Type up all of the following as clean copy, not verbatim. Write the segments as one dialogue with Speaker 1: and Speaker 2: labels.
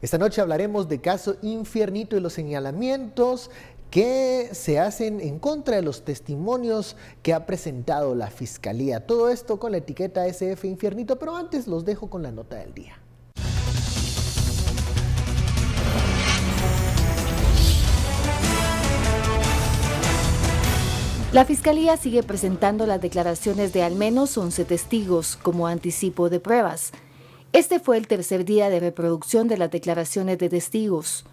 Speaker 1: Esta noche hablaremos de caso Infiernito y los señalamientos que se hacen en contra de los testimonios que ha presentado la Fiscalía. Todo esto con la etiqueta SF Infiernito, pero antes los dejo con la nota del día.
Speaker 2: La Fiscalía sigue presentando las declaraciones de al menos 11 testigos como anticipo de pruebas. Este fue el tercer día de reproducción de las declaraciones de testigos.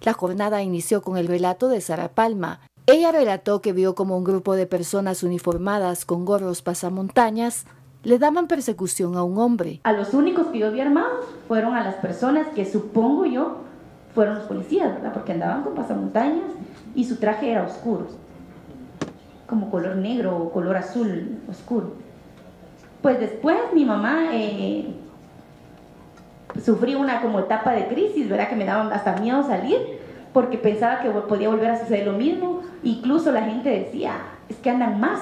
Speaker 2: La jornada inició con el relato de Sara Palma. Ella relató que vio como un grupo de personas uniformadas con gorros pasamontañas le daban persecución a un hombre.
Speaker 3: A los únicos que yo vi armados fueron a las personas que supongo yo fueron los policías, ¿verdad? Porque andaban con pasamontañas y su traje era oscuro, como color negro o color azul oscuro. Pues después mi mamá sufrí una como etapa de crisis, ¿verdad? Que me daban hasta miedo salir porque pensaba que podía volver a suceder lo mismo. Incluso la gente decía, es que andan más.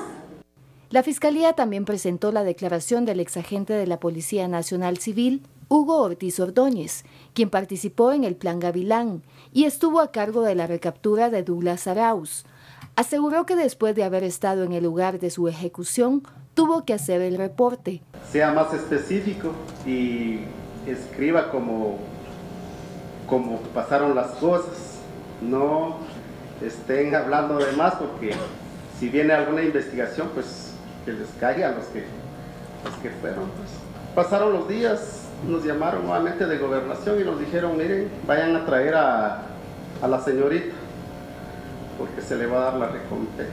Speaker 2: La Fiscalía también presentó la declaración del exagente de la Policía Nacional Civil, Hugo Ortiz Ordóñez, quien participó en el Plan Gavilán y estuvo a cargo de la recaptura de Douglas Arauz. Aseguró que después de haber estado en el lugar de su ejecución, tuvo que hacer el reporte.
Speaker 4: Sea más específico y escriba como pasaron las cosas, no estén hablando de más, porque si viene alguna investigación, pues que les caiga a los que fueron. Pues. Pasaron los días, nos llamaron nuevamente de Gobernación y nos dijeron, miren, vayan a traer a la señorita, porque se le va a dar la recompensa.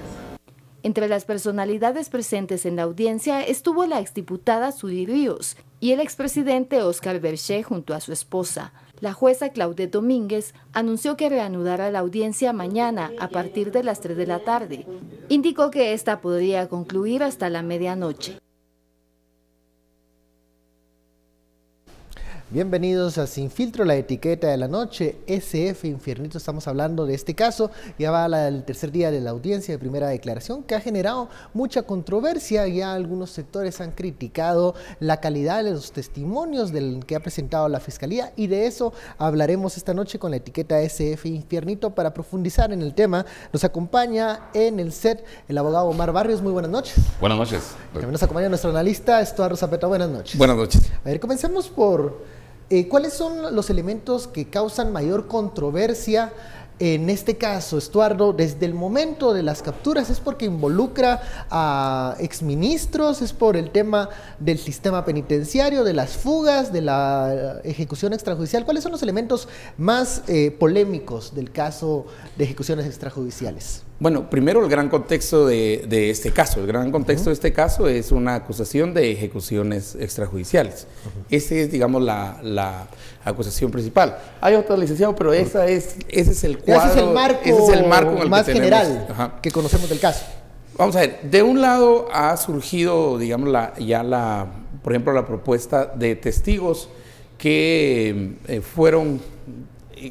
Speaker 2: Entre las personalidades presentes en la audiencia estuvo la exdiputada Suri Ríos y el expresidente Oscar Berché junto a su esposa. La jueza Claudette Domínguez anunció que reanudará la audiencia mañana a partir de las 3 de la tarde. Indicó que esta podría concluir hasta la medianoche.
Speaker 1: Bienvenidos a Sin Filtro, la etiqueta de la noche, SF Infiernito. Estamos hablando de este caso, ya va el tercer día de la audiencia de primera declaración, que ha generado mucha controversia. Ya algunos sectores han criticado la calidad de los testimonios que ha presentado la Fiscalía, y de eso hablaremos esta noche con la etiqueta SF Infiernito. Para profundizar en el tema, nos acompaña en el set el abogado Omar Barrios. Muy buenas noches.
Speaker 5: Buenas noches.
Speaker 1: También nos acompaña nuestro analista Estuardo Zapeta. Buenas noches.
Speaker 5: Buenas noches.
Speaker 1: A ver, comencemos por... ¿cuáles son los elementos que causan mayor controversia en este caso, Estuardo? Desde el momento de las capturas, ¿es porque involucra a exministros? ¿Es por el tema del sistema penitenciario, de las fugas, de la ejecución extrajudicial? ¿Cuáles son los elementos más polémicos del caso de ejecuciones extrajudiciales?
Speaker 5: Bueno, primero el gran contexto de este caso. El gran contexto de este caso es una acusación de ejecuciones extrajudiciales. Esa es, digamos, la acusación principal. Hay otra, licenciado, pero ese es el cuadro,
Speaker 1: ese es el marco
Speaker 5: en el
Speaker 1: más
Speaker 5: que tenemos,
Speaker 1: general que conocemos del caso.
Speaker 5: Vamos a ver, de un lado ha surgido, digamos, por ejemplo, la propuesta de testigos que fueron,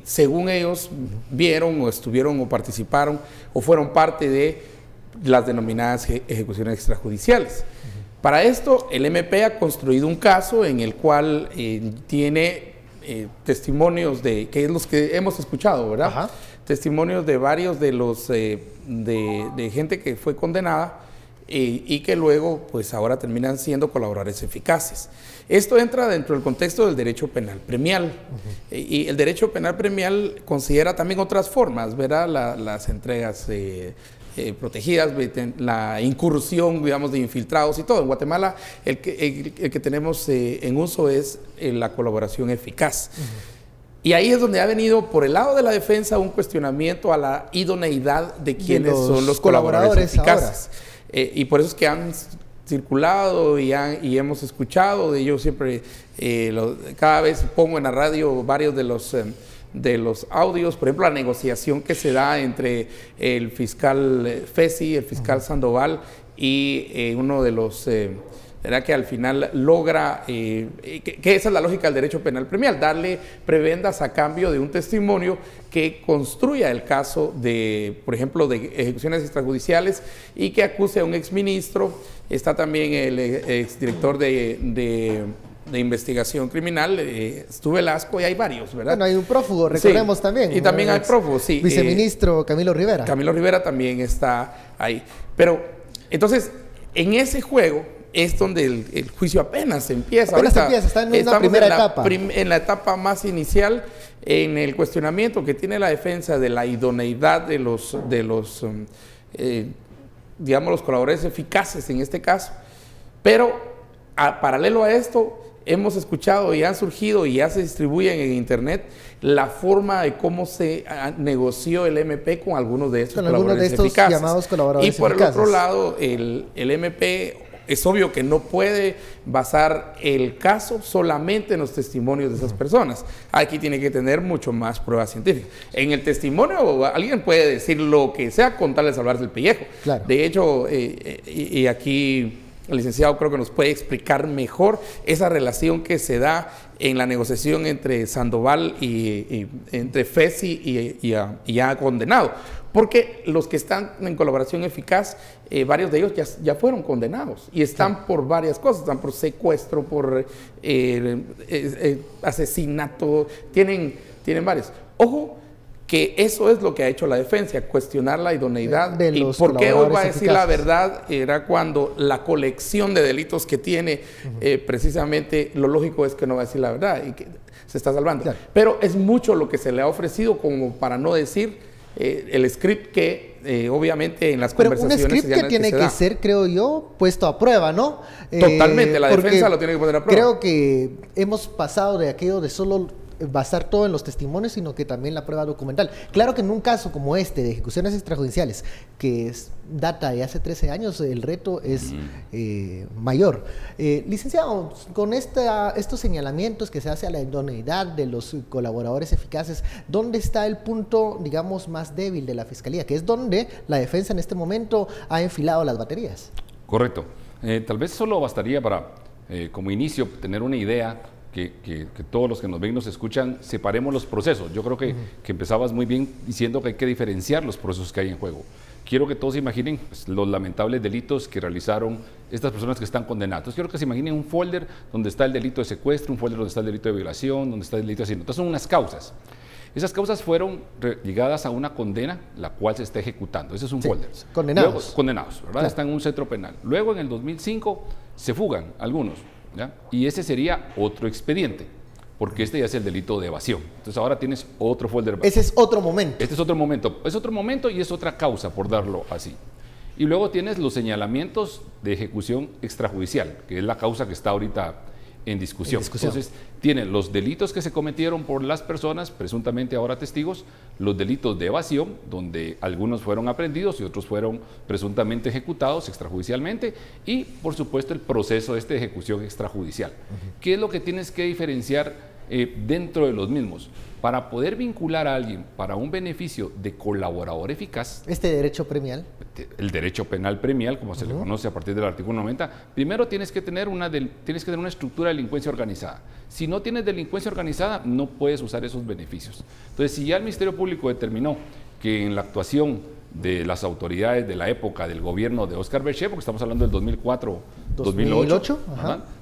Speaker 5: según ellos, vieron o estuvieron o participaron o fueron parte de las denominadas ejecuciones extrajudiciales. Para esto, el MP ha construido un caso en el cual tiene testimonios que es los que hemos escuchado, ¿verdad? Ajá. Testimonios de varios de los de gente que fue condenada y que luego, pues ahora terminan siendo colaboradores eficaces. Esto entra dentro del contexto del derecho penal premial. Y el derecho penal premial considera también otras formas, ¿verdad? Las entregas protegidas, la incursión, digamos, de infiltrados y todo. En Guatemala el que tenemos en uso es la colaboración eficaz. Y ahí es donde ha venido por el lado de la defensa un cuestionamiento a la idoneidad de quienes son los colaboradores eficaces. Y por eso es que han circulado y hemos escuchado de ellos siempre, cada vez pongo en la radio varios de los audios, por ejemplo, la negociación que se da entre el fiscal Fesi, el fiscal Sandoval y uno de los, ¿verdad? Que al final logra, que esa es la lógica del derecho penal premial, darle prebendas a cambio de un testimonio que construya el caso de, por ejemplo, de ejecuciones extrajudiciales y que acuse a un exministro. Está también el exdirector de de investigación criminal, estuve Velasco y hay varios, ¿verdad?
Speaker 1: Bueno, hay un prófugo, recordemos también.
Speaker 5: Y también hay prófugos, sí.
Speaker 1: Viceministro Camilo Rivera.
Speaker 5: Camilo Rivera también está ahí. Pero, entonces, en ese juego es donde el juicio apenas empieza.
Speaker 1: Está en una primera etapa.
Speaker 5: En la etapa más inicial, en el cuestionamiento que tiene la defensa de la idoneidad de los digamos, los colaboradores eficaces en este caso. Pero, paralelo a esto, hemos escuchado y han surgido y ya se distribuyen en internet la forma de cómo se negoció el MP con algunos de estos colaboradores eficaces.
Speaker 1: Llamados colaboradores
Speaker 5: y por
Speaker 1: eficaces.
Speaker 5: el otro lado, el MP es obvio que no puede basar el caso solamente en los testimonios de esas personas. Aquí tiene que tener mucho más pruebas científicas. En el testimonio alguien puede decir lo que sea con tal de salvarse el pellejo.
Speaker 1: Claro.
Speaker 5: De hecho, y aquí el licenciado creo que nos puede explicar mejor esa relación que se da en la negociación entre Sandoval y entre Fesi y ya condenado. Porque los que están en colaboración eficaz, varios de ellos ya fueron condenados y están por varias cosas, están por secuestro, por asesinato, tienen varios. Ojo, que eso es lo que ha hecho la defensa, cuestionar la idoneidad
Speaker 1: de los
Speaker 5: y por qué hoy va a
Speaker 1: colaboradores
Speaker 5: decir la
Speaker 1: eficaces.
Speaker 5: verdad, era cuando la colección de delitos que tiene, precisamente lo lógico es que no va a decir la verdad y que se está salvando.
Speaker 1: Claro.
Speaker 5: Pero es mucho lo que se le ha ofrecido como para no decir el script que obviamente en las
Speaker 1: Pero
Speaker 5: conversaciones...
Speaker 1: un script que tiene que ser, creo yo, puesto a prueba, ¿no?
Speaker 5: Totalmente, la defensa lo tiene que poner a prueba.
Speaker 1: Creo que hemos pasado de aquello de solo basar todo en los testimonios, sino que también la prueba documental. Claro que en un caso como este, de ejecuciones extrajudiciales, que data de hace 13 años, el reto es mayor. Licenciado, con estos señalamientos que se hace a la idoneidad de los colaboradores eficaces, ¿dónde está el punto, digamos, más débil de la Fiscalía? Que es donde la defensa en este momento ha enfilado las baterías.
Speaker 6: Correcto. Tal vez solo bastaría para, como inicio, tener una idea que todos los que nos ven y nos escuchan, separemos los procesos. Yo creo que empezabas muy bien diciendo que hay que diferenciar los procesos que hay en juego. Quiero que todos se imaginen pues, los lamentables delitos que realizaron estas personas que están condenadas. Entonces, quiero que se imaginen un folder donde está el delito de secuestro, un folder donde está el delito de violación, donde está el delito de asesinato. Entonces, son unas causas. Esas causas fueron ligadas a una condena, la cual se está ejecutando. Ese es un folder.
Speaker 1: Condenados.
Speaker 6: Luego, condenados, ¿verdad? Claro. Están en un centro penal. Luego, en el 2005, se fugan algunos, ¿ya? Y ese sería otro expediente, porque este ya es el delito de evasión. Entonces, ahora tienes otro folder.
Speaker 1: Ese es otro momento.
Speaker 6: Este es otro momento. Es otro momento y es otra causa, por darlo así. Y luego tienes los señalamientos de ejecución extrajudicial, que es la causa que está ahorita en discusión. Entonces, tienen los delitos que se cometieron por las personas, presuntamente ahora testigos, los delitos de evasión, donde algunos fueron aprehendidos y otros fueron presuntamente ejecutados extrajudicialmente, y, por supuesto, el proceso de ejecución extrajudicial. ¿Qué es lo que tienes que diferenciar dentro de los mismos? Para poder vincular a alguien para un beneficio de colaborador eficaz,
Speaker 1: este derecho premial,
Speaker 6: el derecho penal premial, como se le conoce a partir del artículo 90, primero tienes que tener una estructura de delincuencia organizada. Si no tienes delincuencia organizada, no puedes usar esos beneficios. Entonces, si ya el Ministerio Público determinó que en la actuación de las autoridades de la época del gobierno de Óscar Berché, porque estamos hablando del 2004-2008,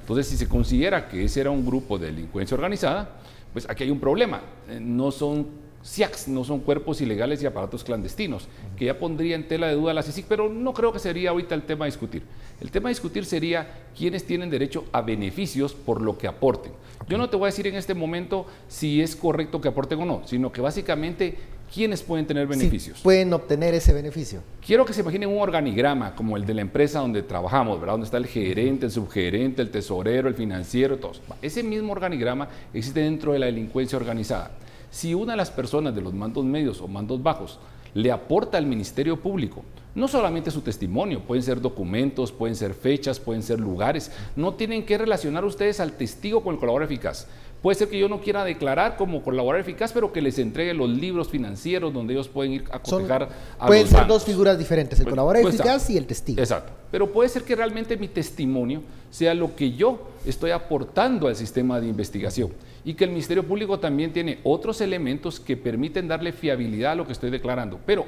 Speaker 6: entonces si se considera que ese era un grupo de delincuencia organizada, pues aquí hay un problema. No son CIACs, no son cuerpos ilegales y aparatos clandestinos, que ya pondría en tela de duda la CICIG, pero no creo que sería ahorita el tema a discutir. El tema a discutir sería quiénes tienen derecho a beneficios por lo que aporten. Yo no te voy a decir en este momento si es correcto que aporten o no, sino que básicamente quiénes pueden tener beneficios.
Speaker 1: Sí, pueden obtener ese beneficio.
Speaker 6: Quiero que se imaginen un organigrama como el de la empresa donde trabajamos, ¿verdad? Donde está el gerente, el subgerente, el tesorero, el financiero, todos. Ese mismo organigrama existe dentro de la delincuencia organizada. Si una de las personas de los mandos medios o mandos bajos le aporta al Ministerio Público, no solamente su testimonio, pueden ser documentos, pueden ser fechas, pueden ser lugares, no tienen que relacionar ustedes al testigo con el colaborador eficaz. Puede ser que yo no quiera declarar como colaborador eficaz, pero que les entregue los libros financieros donde ellos pueden ir a cotejar a los bancos.
Speaker 1: Pueden ser dos figuras diferentes, el colaborador eficaz y el testigo.
Speaker 6: Exacto. Pero puede ser que realmente mi testimonio sea lo que yo estoy aportando al sistema de investigación y que el Ministerio Público también tiene otros elementos que permiten darle fiabilidad a lo que estoy declarando. Pero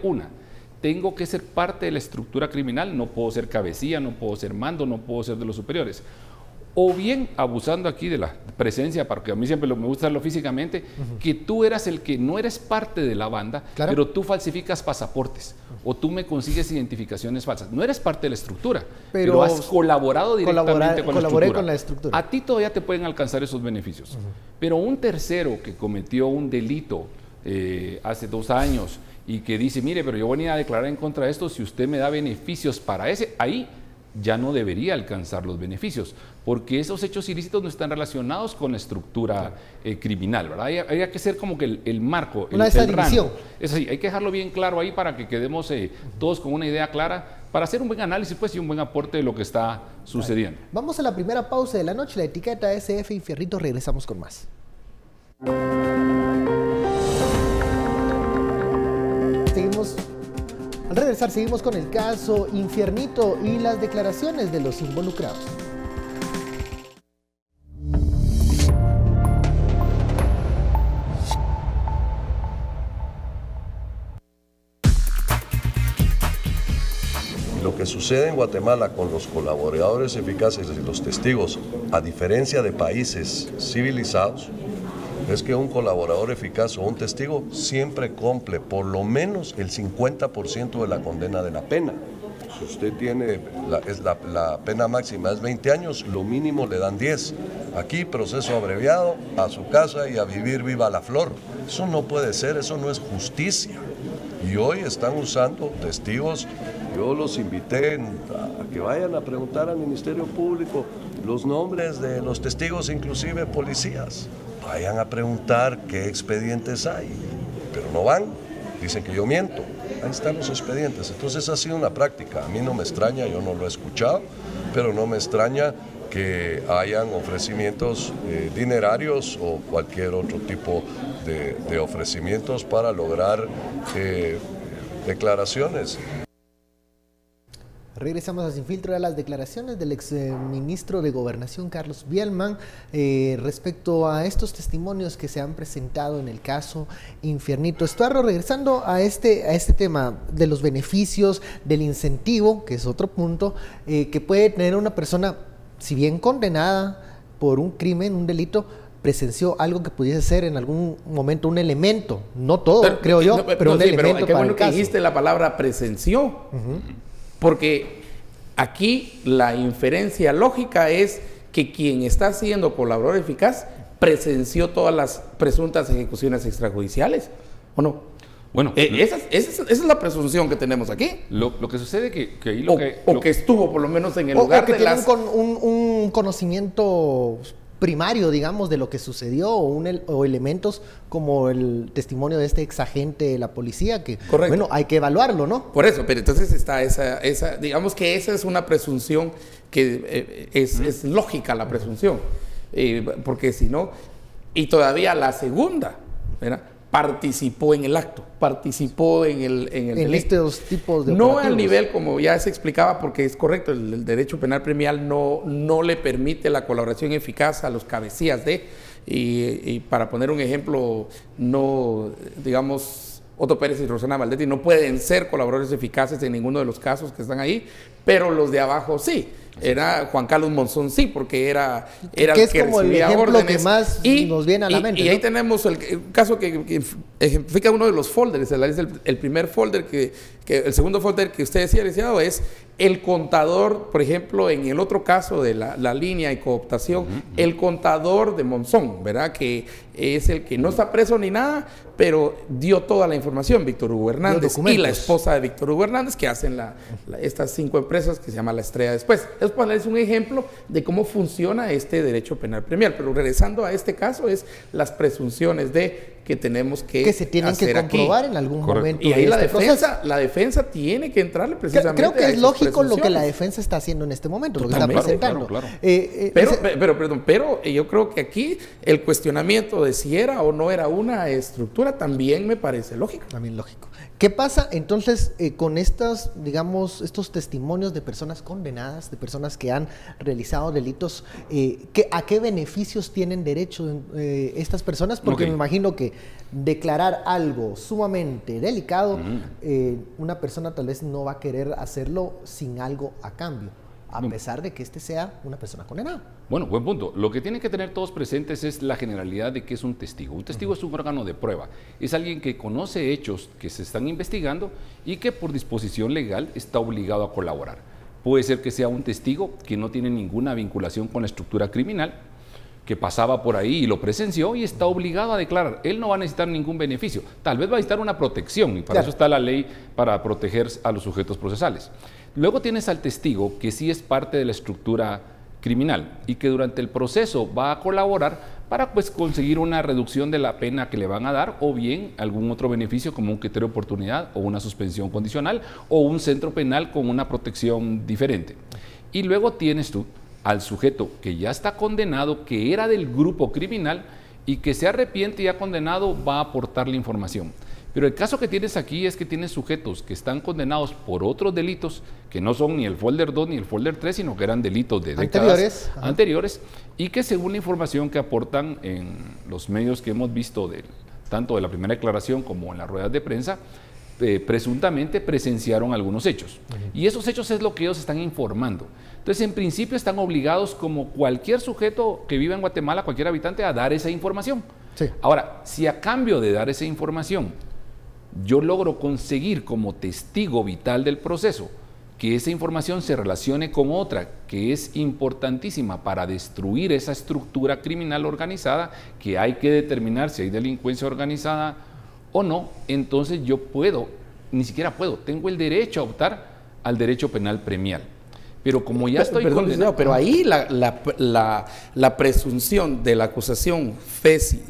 Speaker 6: tengo que ser parte de la estructura criminal, no puedo ser cabecilla, no puedo ser mando, no puedo ser de los superiores. o bien abusando aquí de la presencia, porque a mí siempre me gusta hacerlo físicamente, que tú eras el que no eres parte de la banda, pero tú falsificas pasaportes o tú me consigues identificaciones falsas. No eres parte de la estructura, pero has colaborado directamente con la estructura. A ti todavía te pueden alcanzar esos beneficios, pero un tercero que cometió un delito hace 2 años y que dice, mire, pero yo venía a declarar en contra de esto, si usted me da beneficios para ese, ahí ya no debería alcanzar los beneficios, porque esos hechos ilícitos no están relacionados con la estructura criminal, ¿verdad? Hay que ser como que el marco, el rango. Es así, hay que dejarlo bien claro ahí para que quedemos todos con una idea clara, para hacer un buen análisis pues, y un buen aporte de lo que está sucediendo.
Speaker 1: Vamos a la primera pausa de la noche, la etiqueta SF Infiernito, regresamos con más. Al regresar seguimos con el caso Infiernito y las declaraciones de los involucrados.
Speaker 7: Lo que sucede en Guatemala con los colaboradores eficaces y los testigos, a diferencia de países civilizados, es que un colaborador eficaz o un testigo siempre cumple por lo menos el 50% de la condena de la pena. Si usted tiene, la pena máxima es 20 años, lo mínimo le dan 10. Aquí proceso abreviado, a su casa y a vivir viva la flor. Eso no puede ser, eso no es justicia. Y hoy están usando testigos. Yo los invité a que vayan a preguntar al Ministerio Público los nombres de los testigos, inclusive policías. Vayan a preguntar qué expedientes hay, pero no van, dicen que yo miento. Ahí están los expedientes. Entonces ha sido una práctica. A mí no me extraña, yo no lo he escuchado, pero no me extraña que hayan ofrecimientos dinerarios o cualquier otro tipo de ofrecimientos para lograr declaraciones.
Speaker 1: Regresamos a Sin Filtro a las declaraciones del exministro de Gobernación, Carlos Bielman, respecto a estos testimonios que se han presentado en el caso Infiernito. Estuardo, regresando a este tema de los beneficios, del incentivo, que es otro punto, que puede tener una persona, si bien condenada por un crimen, un delito, presenció algo que pudiese ser en algún momento un elemento, no todo, creo yo, pero un elemento para el caso.
Speaker 5: Que dijiste la palabra presenció. Porque aquí la inferencia lógica es que quien está siendo colaborador eficaz presenció todas las presuntas ejecuciones extrajudiciales, ¿o no? Bueno, esa es la presunción que tenemos aquí.
Speaker 6: Lo que sucede que ahí
Speaker 5: que estuvo por lo menos en el lugar
Speaker 1: que tiene un conocimiento primario, digamos, de lo que sucedió o elementos como el testimonio de este exagente de la policía que, correcto, bueno, hay que evaluarlo, ¿no?
Speaker 5: Por eso, pero entonces está esa digamos que esa es una presunción que es lógica la presunción, porque si no, y todavía la segunda, ¿verdad? Participó en el acto, participó en
Speaker 1: estos tipos de
Speaker 5: no al nivel como ya se explicaba, porque es correcto, el derecho penal premial no le permite la colaboración eficaz a los cabecillas y para poner un ejemplo, no, digamos, Otto Pérez y Rosana Valdetti no pueden ser colaboradores eficaces en ninguno de los casos que están ahí, pero los de abajo sí. Era Juan Carlos Monzón, sí, porque era
Speaker 1: el que como recibía el órdenes. Que más nos viene a la mente.
Speaker 5: Y ahí tenemos el caso que ejemplifica uno de los folders. El primer folder, el segundo folder que usted decía, licenciado, es el contador, por ejemplo, en el otro caso de la línea y cooptación, el contador de Monzón, ¿verdad? Que es el que no está preso ni nada, pero dio toda la información, Víctor Hugo Hernández y la esposa de Víctor Hugo Hernández, que hacen estas 5 empresas que se llama La Estrella Después. Es ponerles un ejemplo de cómo funciona este derecho penal premial. Pero regresando a este caso, es las presunciones que tenemos que
Speaker 1: se tienen que comprobar aquí en algún momento.
Speaker 5: Y ahí la defensa tiene que entrarle precisamente.
Speaker 1: Creo que es lógico lo que la defensa está haciendo en este momento, lo que está presentando.
Speaker 6: Claro.
Speaker 5: Pero yo creo que aquí el cuestionamiento de si era o no era una estructura también me parece lógico.
Speaker 1: También lógico. ¿Qué pasa entonces con estos testimonios de personas condenadas, de personas que han realizado delitos? ¿A qué beneficios tienen derecho estas personas? Porque me imagino que declarar algo sumamente delicado, una persona tal vez no va a querer hacerlo sin algo a cambio. a pesar de que este sea una persona condenada.
Speaker 6: Bueno, buen punto. Lo que tienen que tener todos presentes es la generalidad de qué es un testigo. Un testigo es un órgano de prueba. Es alguien que conoce hechos que se están investigando y que por disposición legal está obligado a colaborar. Puede ser que sea un testigo que no tiene ninguna vinculación con la estructura criminal, que pasaba por ahí y lo presenció y está obligado a declarar. Él no va a necesitar ningún beneficio. Tal vez va a necesitar una protección y para eso está la ley para proteger a los sujetos procesales. Luego tienes al testigo que sí es parte de la estructura criminal y que durante el proceso va a colaborar para pues conseguir una reducción de la pena que le van a dar o bien algún otro beneficio como un criterio de oportunidad o una suspensión condicional o un centro penal con una protección diferente. Y luego tienes tú al sujeto que ya está condenado, que era del grupo criminal y que se arrepiente y ha condenado, va a aportar la información. Pero el caso que tienes aquí es que tienes sujetos que están condenados por otros delitos que no son ni el folder 2 ni el folder 3, sino que eran delitos de décadas anteriores y que según la información que aportan en los medios que hemos visto, tanto de la primera declaración como en las ruedas de prensa, presuntamente presenciaron algunos hechos. Y esos hechos es lo que ellos están informando. Entonces, en principio están obligados, como cualquier sujeto que vive en Guatemala, cualquier habitante, a dar esa información. Sí. Ahora, si a cambio de dar esa información, yo logro conseguir como testigo vital del proceso que esa información se relacione con otra que es importantísima para destruir esa estructura criminal organizada, que hay que determinar si hay delincuencia organizada o no, entonces yo tengo el derecho a optar al derecho penal premial. Pero como ya estoy condenado...
Speaker 5: Pero ahí la presunción de la acusación FESI,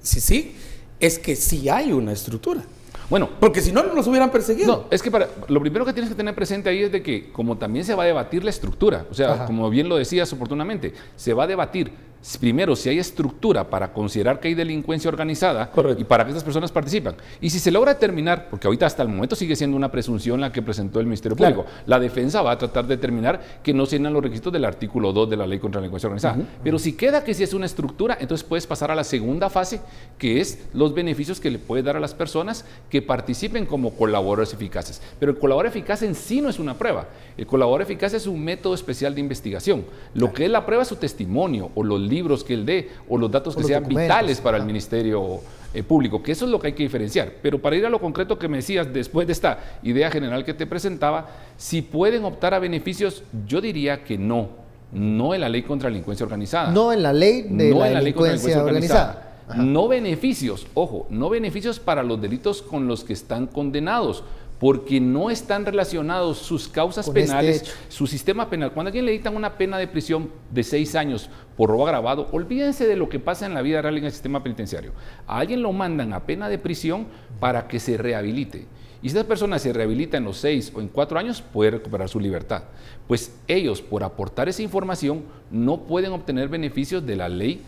Speaker 5: sí, es que sí hay una estructura. Bueno, porque si no, no nos hubieran perseguido.
Speaker 6: No, es que lo primero que tienes que tener presente ahí es de que como también se va a debatir la estructura, o sea, como bien lo decías oportunamente, se va a debatir primero si hay estructura para considerar que hay delincuencia organizada. Correcto. Y para que estas personas participan. Y si se logra determinar, porque ahorita hasta el momento sigue siendo una presunción la que presentó el Ministerio Público, la defensa va a tratar de determinar que no se llenan los requisitos del artículo 2 de la Ley contra la Delincuencia Organizada. Pero si queda que sí es una estructura, entonces puedes pasar a la segunda fase, que es los beneficios que le puede dar a las personas que participen como colaboradores eficaces. Pero el colaborador eficaz en sí no es una prueba. El colaborador eficaz es un método especial de investigación. Lo que es la prueba es su testimonio o los libros que él dé o los datos que sean vitales para el Ministerio Público, que eso es lo que hay que diferenciar. Pero para ir a lo concreto que me decías, después de esta idea general que te presentaba, si pueden optar a beneficios, yo diría que no en la Ley contra la Delincuencia Organizada.
Speaker 1: No en la Ley de la Delincuencia Organizada.
Speaker 6: No beneficios, ojo, no beneficios para los delitos con los que están condenados, porque no están relacionados sus causas penales, su sistema penal. Cuando a alguien le dictan una pena de prisión de 6 años por robo agravado, olvídense de lo que pasa en la vida real en el sistema penitenciario. A alguien lo mandan a pena de prisión para que se rehabilite. Y si esa persona se rehabilita en los 6 o en 4 años, puede recuperar su libertad. Pues ellos, por aportar esa información, no pueden obtener beneficios de la ley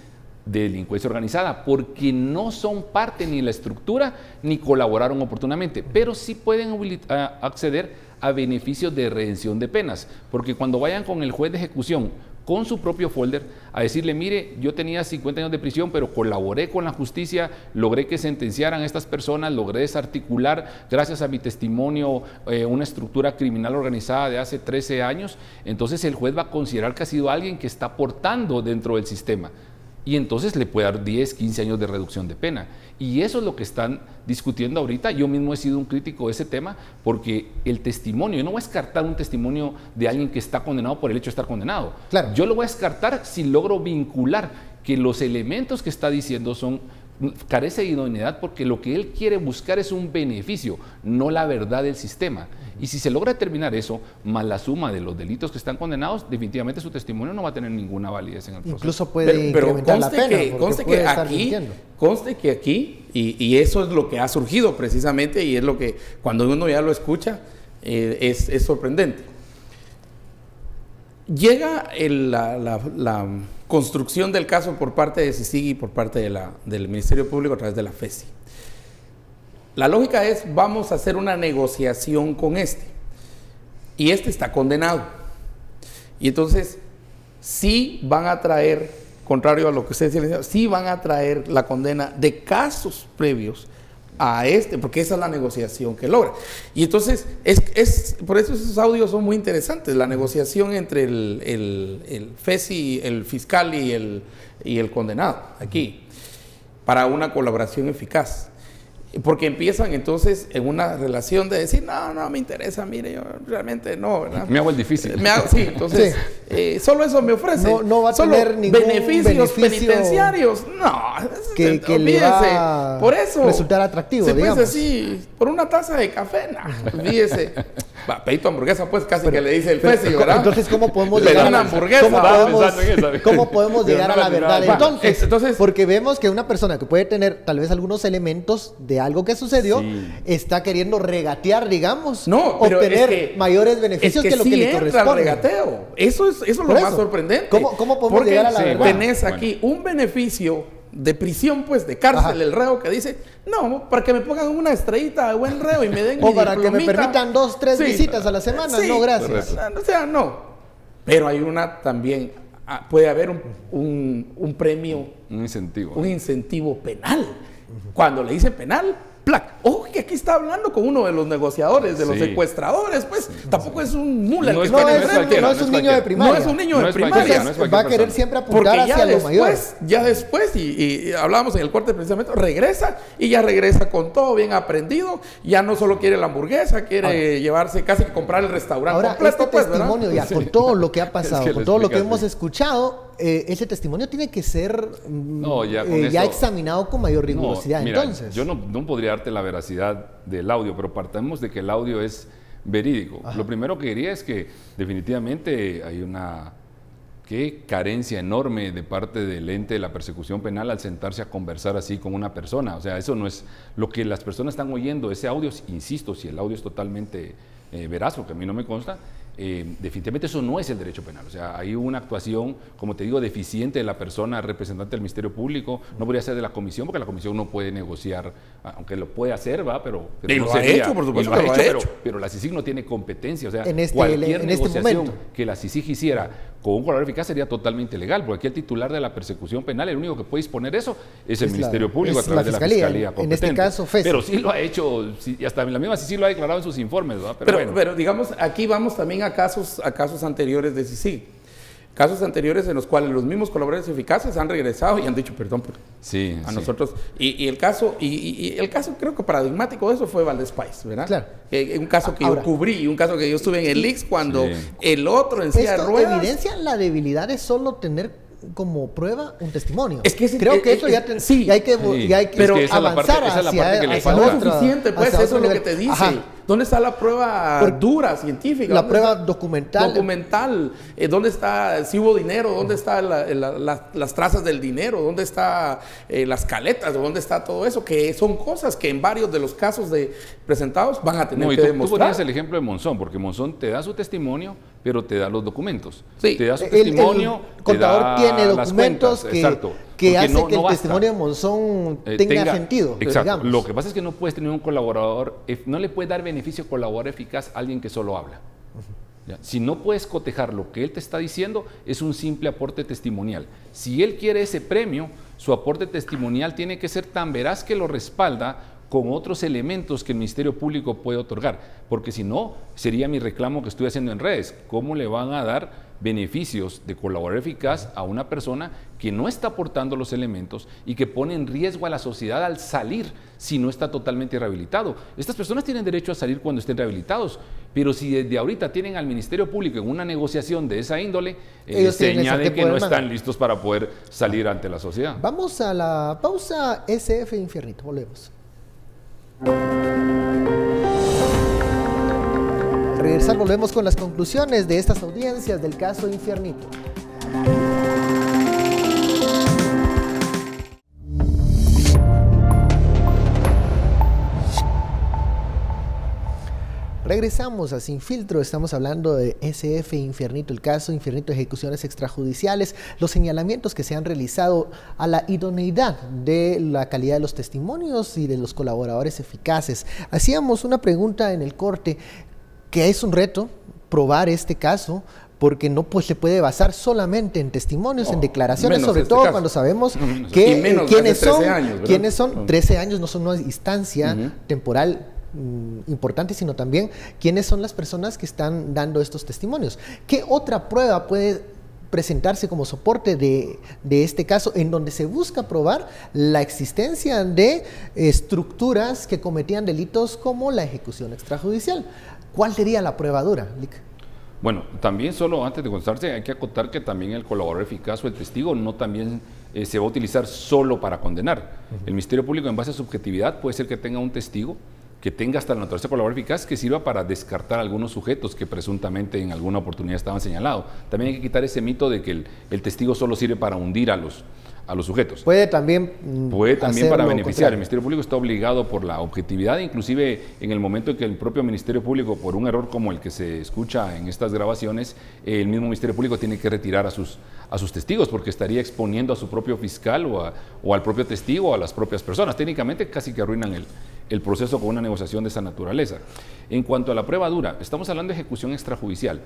Speaker 6: de delincuencia organizada, porque no son parte ni de la estructura ni colaboraron oportunamente, pero sí pueden acceder a beneficios de redención de penas, porque cuando vayan con el juez de ejecución con su propio folder a decirle, mire, yo tenía 50 años de prisión, pero colaboré con la justicia, logré que sentenciaran a estas personas, logré desarticular, gracias a mi testimonio, una estructura criminal organizada de hace 13 años, entonces el juez va a considerar que ha sido alguien que está aportando dentro del sistema. Y entonces le puede dar 10, 15 años de reducción de pena. Y eso es lo que están discutiendo ahorita. Yo mismo he sido un crítico de ese tema porque el testimonio, yo no voy a descartar un testimonio de alguien que está condenado por el hecho de estar condenado. Claro. Yo lo voy a descartar si logro vincular que los elementos que está diciendo carece de idoneidad, porque lo que él quiere buscar es un beneficio, no la verdad del sistema. Y si se logra determinar eso, más la suma de los delitos que están condenados, definitivamente su testimonio no va a tener ninguna validez en el proceso.
Speaker 1: Incluso puede incrementar la pena.
Speaker 5: Conste que aquí, y eso es lo que ha surgido precisamente, y es lo que cuando uno ya lo escucha, es sorprendente. Llega la construcción del caso por parte de CICIG y por parte del Ministerio Público a través de la FESI. La lógica es, vamos a hacer una negociación con y está condenado. Y entonces, sí van a traer, contrario a lo que ustedes dicen, sí van a traer la condena de casos previos a porque esa es la negociación que logra. Y entonces, por eso esos audios son muy interesantes, la negociación entre el FESI, el fiscal y el condenado, aquí, para una colaboración eficaz. Porque empiezan entonces en una relación de decir, no me interesa, mire, yo realmente no, ¿verdad?
Speaker 6: Me hago el difícil.
Speaker 5: Sí, entonces, solo eso me ofrece.
Speaker 1: No va a tener ningún
Speaker 5: beneficios penitenciarios. No,
Speaker 1: que le va
Speaker 5: por eso
Speaker 1: resultar atractivo, digamos.
Speaker 5: Pues así, por una taza de café, olvídese. Pedito hamburguesa, pues casi que le dice el FESI, ¿verdad?
Speaker 1: Entonces, ¿cómo podemos
Speaker 5: le
Speaker 1: llegar
Speaker 5: da una hamburguesa?
Speaker 1: ¿Cómo podemos llegar a la verdad? Entonces, porque vemos que una persona que puede tener tal vez algunos elementos de algo que sucedió, está queriendo regatear, digamos, obtener mayores beneficios que lo que le corresponde.
Speaker 5: El regateo. Eso es lo más sorprendente.
Speaker 1: ¿Cómo podemos llegar a la verdad?
Speaker 5: Tenés aquí un beneficio de prisión, pues, de cárcel, el reo que dice, no, para que me pongan una estrellita de buen reo y me den
Speaker 1: o para que me permitan 2, 3 visitas a la semana, no, gracias.
Speaker 5: O sea, no. Pero hay una también, puede haber un premio, un incentivo penal. Cuando le dicen penal, plac. Ojo, que aquí está hablando con uno de los negociadores, de los secuestradores, pues tampoco es un mula el que
Speaker 1: no es un niño de primaria.
Speaker 5: No es un niño de primaria.
Speaker 1: Va a querer siempre apuntar hacia lo mayor.
Speaker 5: Ya después, y hablábamos en el corte precisamente, regresa con todo bien aprendido. Ya no solo quiere la hamburguesa, quiere llevarse casi que comprar el restaurante completo.
Speaker 1: Este testimonio, ya con todo lo que ha pasado, con todo lo que hemos escuchado, ese testimonio tiene que ser ya examinado con mayor rigurosidad.
Speaker 6: Mira,
Speaker 1: entonces,
Speaker 6: yo no podría darte la veracidad del audio, pero partamos de que el audio es verídico. Lo primero que diría es que definitivamente hay una carencia enorme de parte del ente de la persecución penal al sentarse a conversar así con una persona. O sea, eso no es lo que las personas están oyendo. Ese audio, insisto, si el audio es totalmente veraz, lo que a mí no me consta, definitivamente eso no es el derecho penal. O sea, hay una actuación, como te digo, deficiente de la persona representante del Ministerio Público. No podría ser de la comisión, porque la comisión no puede negociar, aunque lo puede hacer, pero
Speaker 5: y
Speaker 6: no
Speaker 5: lo ha hecho, por supuesto,
Speaker 6: lo ha hecho. Pero la CICIG no tiene competencia. O sea, cualquier negociación que la CICIG hiciera con un colaborador eficaz sería totalmente legal, porque aquí el titular de la persecución penal, el único que puede disponer eso es el Ministerio Público a través de la Fiscalía competente.
Speaker 1: En este caso, FESI.
Speaker 6: Pero sí lo ha hecho, y hasta la misma CICIG lo ha declarado en sus informes, ¿verdad?
Speaker 5: Pero digamos, aquí vamos también a casos anteriores de CICIG. Casos anteriores en los cuales los mismos colaboradores eficaces han regresado y han dicho perdón nosotros. Y el caso creo que paradigmático de eso fue Valdés Pais, ¿verdad?
Speaker 1: Claro.
Speaker 5: Un caso que yo cubrí, un caso que yo estuve en el IX cuando el otro en silla de ruedas.
Speaker 1: Evidencia la debilidad es solo tener como prueba un testimonio.
Speaker 5: Es que
Speaker 1: creo que eso ya hay que avanzar hacia
Speaker 5: no es suficiente, pues eso es lo que te dice. ¿Dónde está la prueba dura, científica?
Speaker 1: La prueba documental.
Speaker 5: ¿Dónde está, si hubo dinero? ¿Dónde están las trazas del dinero? ¿Dónde están las caletas? ¿Dónde está todo eso? Que son cosas que en varios de los casos presentados van a tener que demostrar.
Speaker 6: Tú ponías el ejemplo de Monzón, porque Monzón te da su testimonio, pero te da los documentos.
Speaker 5: Sí.
Speaker 6: Te da su testimonio.
Speaker 1: El contador tiene documentos que hace que el testimonio de Monzón tenga sentido.
Speaker 6: Exacto.
Speaker 1: Digamos.
Speaker 6: Lo que pasa es que no puedes tener un colaborador, no le puedes dar beneficio colaborador eficaz a alguien que solo habla. ¿Ya? Si no puedes cotejar lo que él te está diciendo, es un simple aporte testimonial. Si él quiere ese premio, su aporte testimonial tiene que ser tan veraz que lo respalda con otros elementos que el Ministerio Público puede otorgar, porque si no, sería mi reclamo que estoy haciendo en redes. ¿Cómo le van a dar beneficios de colaborador eficaz a una persona que no está aportando los elementos y que pone en riesgo a la sociedad al salir si no está totalmente rehabilitado? Estas personas tienen derecho a salir cuando estén rehabilitados, pero si desde ahorita tienen al Ministerio Público en una negociación de esa índole, señal de que no están listos para poder salir ante la sociedad.
Speaker 1: Vamos a la pausa. SF Infiernito, volvemos. Regresar, volvemos con las conclusiones de estas audiencias del caso Infiernito. Regresamos a Sin Filtro, estamos hablando de SF Infiernito, el caso Infiernito de ejecuciones extrajudiciales, los señalamientos que se han realizado a la idoneidad de la calidad de los testimonios y de los colaboradores eficaces. Hacíamos una pregunta en el corte, que es un reto probar este caso, porque no pues, se puede basar solamente en testimonios, en declaraciones,
Speaker 5: menos
Speaker 1: sobre
Speaker 5: este
Speaker 1: todo
Speaker 5: caso.
Speaker 1: cuando sabemos
Speaker 5: Y
Speaker 1: que
Speaker 5: menos
Speaker 1: quiénes
Speaker 5: hace 13
Speaker 1: son,
Speaker 5: años, ¿verdad?
Speaker 1: quiénes son. 13 años no son una instancia temporal importante, sino también quiénes son las personas que están dando estos testimonios. ¿Qué otra prueba puede presentarse como soporte de este caso en donde se busca probar la existencia de estructuras que cometían delitos como la ejecución extrajudicial? ¿Cuál sería la prueba dura, Lic?
Speaker 6: Bueno, también solo antes de contestarse hay que acotar que también el colaborador eficaz o el testigo no también se va a utilizar solo para condenar. El Ministerio Público, en base a subjetividad, puede ser que tenga un testigo que tenga hasta la naturaleza colaborador eficaz que sirva para descartar algunos sujetos que presuntamente en alguna oportunidad estaban señalados. También hay que quitar ese mito de que el testigo solo sirve para hundir a los sujetos.
Speaker 1: Puede también
Speaker 6: para beneficiar. El Ministerio Público está obligado por la objetividad, inclusive en el momento en que el propio Ministerio Público, por un error como el que se escucha en estas grabaciones, el mismo Ministerio Público tiene que retirar a sus testigos porque estaría exponiendo a su propio fiscal o al propio testigo o a las propias personas. Técnicamente casi que arruinan el proceso con una negociación de esa naturaleza. En cuanto a la prueba dura, estamos hablando de ejecución extrajudicial.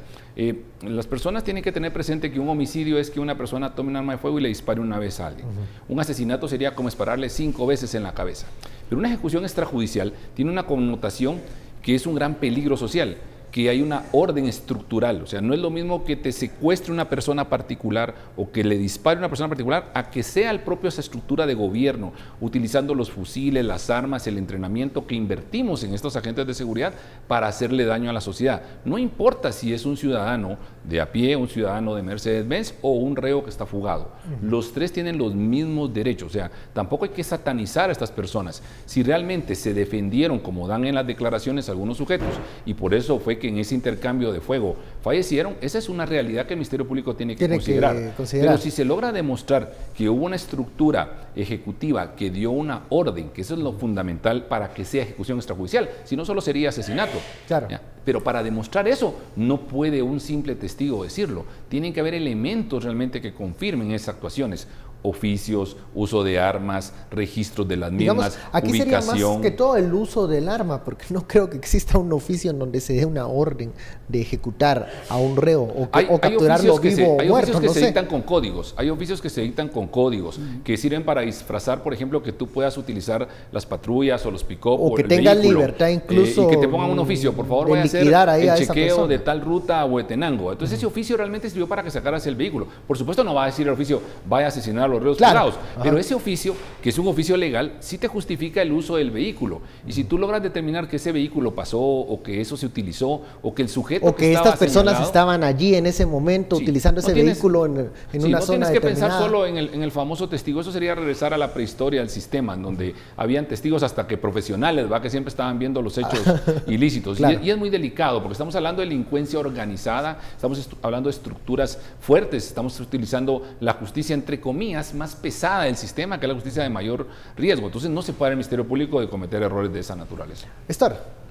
Speaker 6: Las personas tienen que tener presente que un homicidio es que una persona tome un arma de fuego y le dispare una vez a alguien. Un asesinato sería como dispararle 5 veces en la cabeza. Pero una ejecución extrajudicial tiene una connotación que es un gran peligro social, que hay una orden estructural, o sea, no es lo mismo que te secuestre una persona particular o que le dispare a una persona particular a que sea el propio esa estructura de gobierno, utilizando los fusiles, las armas, el entrenamiento que invertimos en estos agentes de seguridad para hacerle daño a la sociedad. No importa si es un ciudadano de a pie, un ciudadano de Mercedes-Benz o un reo que está fugado. Los tres tienen los mismos derechos, o sea, tampoco hay que satanizar a estas personas. Si realmente se defendieron, como dan en las declaraciones algunos sujetos, y por eso fue que en ese intercambio de fuego fallecieron, esa es una realidad que el Ministerio Público tiene que considerar. Pero si se logra demostrar que hubo una estructura ejecutiva que dio una orden, que eso es lo fundamental para que sea ejecución extrajudicial, si no solo sería asesinato.
Speaker 1: Claro.
Speaker 6: ¿Ya? Pero para demostrar eso no puede un simple testigo decirlo. Tienen que haber elementos realmente que confirmen esas actuaciones. Oficios, uso de armas, registros de las mismas,
Speaker 1: aquí
Speaker 6: ubicación.
Speaker 1: Sería más que todo el uso del arma, porque no creo que exista un oficio en donde se dé una orden de ejecutar a un reo o capturarlo vivo o muerto.
Speaker 6: Hay oficios que se dictan con códigos, hay oficios que se dictan con códigos, que sirven para disfrazar, por ejemplo, que tú puedas utilizar las patrullas o los pick-up
Speaker 1: o que tengan libertad incluso.
Speaker 6: Y que te pongan un oficio, por favor, vaya a hacer el chequeo de tal ruta a Huetenango. Entonces ese oficio realmente sirvió para que sacaras el vehículo. Por supuesto no va a decir el oficio, vaya a asesinar a los reos privados, pero ese oficio, que es un oficio legal, sí te justifica el uso del vehículo. Y si tú logras determinar que ese vehículo pasó o que eso se utilizó o que el sujeto
Speaker 1: o que estas personas estaban allí en ese momento utilizando ese vehículo en una zona determinada.
Speaker 6: No tienes que pensar solo en el famoso testigo, eso sería regresar a la prehistoria del sistema, en donde habían testigos hasta que profesionales, ¿va? Que siempre estaban viendo los hechos ilícitos. Claro. Y es muy delicado, porque estamos hablando de delincuencia organizada, estamos hablando de estructuras fuertes, estamos utilizando la justicia, entre comillas, más pesada del sistema, que es la justicia de mayor riesgo. Entonces no se puede el Ministerio Público de cometer errores de esa naturaleza.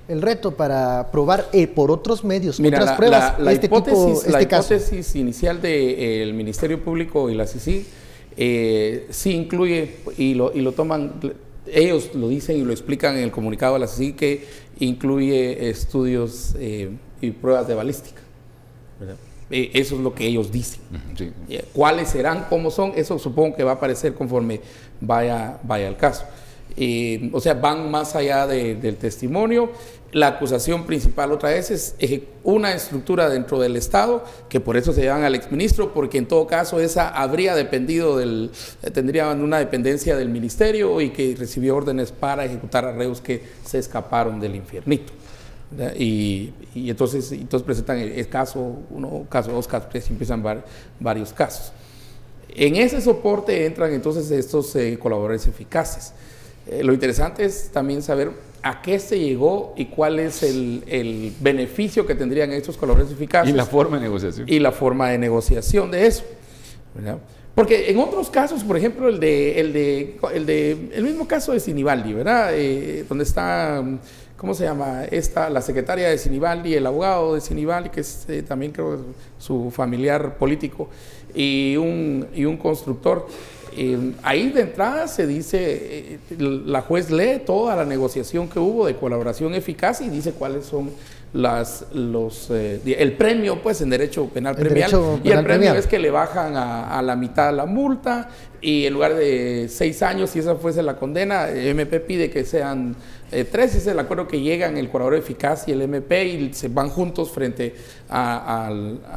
Speaker 1: El reto para probar por otros medios,
Speaker 5: mira,
Speaker 1: otras pruebas,
Speaker 5: la hipótesis inicial del Ministerio Público y la CICIG sí incluye, y lo toman, ellos lo dicen y lo explican en el comunicado de la CICIG, que incluye estudios y pruebas de balística, ¿verdad? Eso es lo que ellos dicen. Sí. ¿Cuáles serán? ¿Cómo son? Eso supongo que va a aparecer conforme vaya el caso. O sea, van más allá del testimonio. La acusación principal otra vez es una estructura dentro del Estado, que por eso se llevan al exministro, porque en todo caso esa habría dependido tendría una dependencia del ministerio y que recibió órdenes para ejecutar a reos que se escaparon del infiernito. Y entonces presentan el caso 1, caso 2, caso 3, y empiezan varios casos. En ese soporte entran entonces estos colaboradores eficaces. Lo interesante es también saber a qué se llegó y cuál es el beneficio que tendrían estos colaboradores eficaces.
Speaker 6: Y la forma de negociación.
Speaker 5: Y la forma de negociación de eso, ¿verdad? Porque en otros casos, por ejemplo, el mismo caso de Sinibaldi, ¿verdad? Donde está, ¿cómo se llama? La secretaria de Sinibaldi, el abogado de Sinibaldi, que es también creo su familiar político, y un constructor. ahí de entrada se dice, la juez lee toda la negociación que hubo de colaboración eficaz y dice cuáles son el premio pues en derecho penal premial, y el premio es que le bajan a la mitad la multa, y en lugar de 6 años, si esa fuese la condena, el MP pide que sean 3, ese es el acuerdo que llegan el colaborador eficaz y el MP, y se van juntos frente a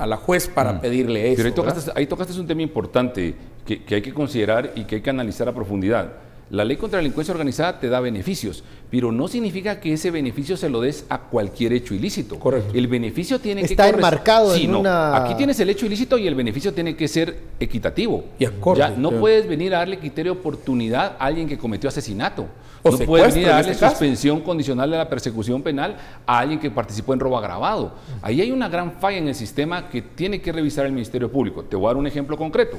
Speaker 5: la juez para pedirle eso.
Speaker 6: Pero ahí tocaste un tema importante que hay que considerar y que hay que analizar a profundidad. La ley contra la delincuencia organizada te da beneficios, pero no significa que ese beneficio se lo des a cualquier hecho ilícito.
Speaker 5: Correcto.
Speaker 6: El beneficio tiene
Speaker 1: Está enmarcado en una...
Speaker 6: Aquí tienes el hecho ilícito y el beneficio tiene que ser equitativo.
Speaker 5: Y acorde,
Speaker 6: ya no puedes venir a darle criterio de oportunidad a alguien que cometió asesinato.
Speaker 5: O
Speaker 6: no puedes venir a darle
Speaker 5: este
Speaker 6: suspensión condicional de la persecución penal a alguien que participó en robo agravado. Ahí hay una gran falla en el sistema que tiene que revisar el Ministerio Público. Te voy a dar un ejemplo concreto.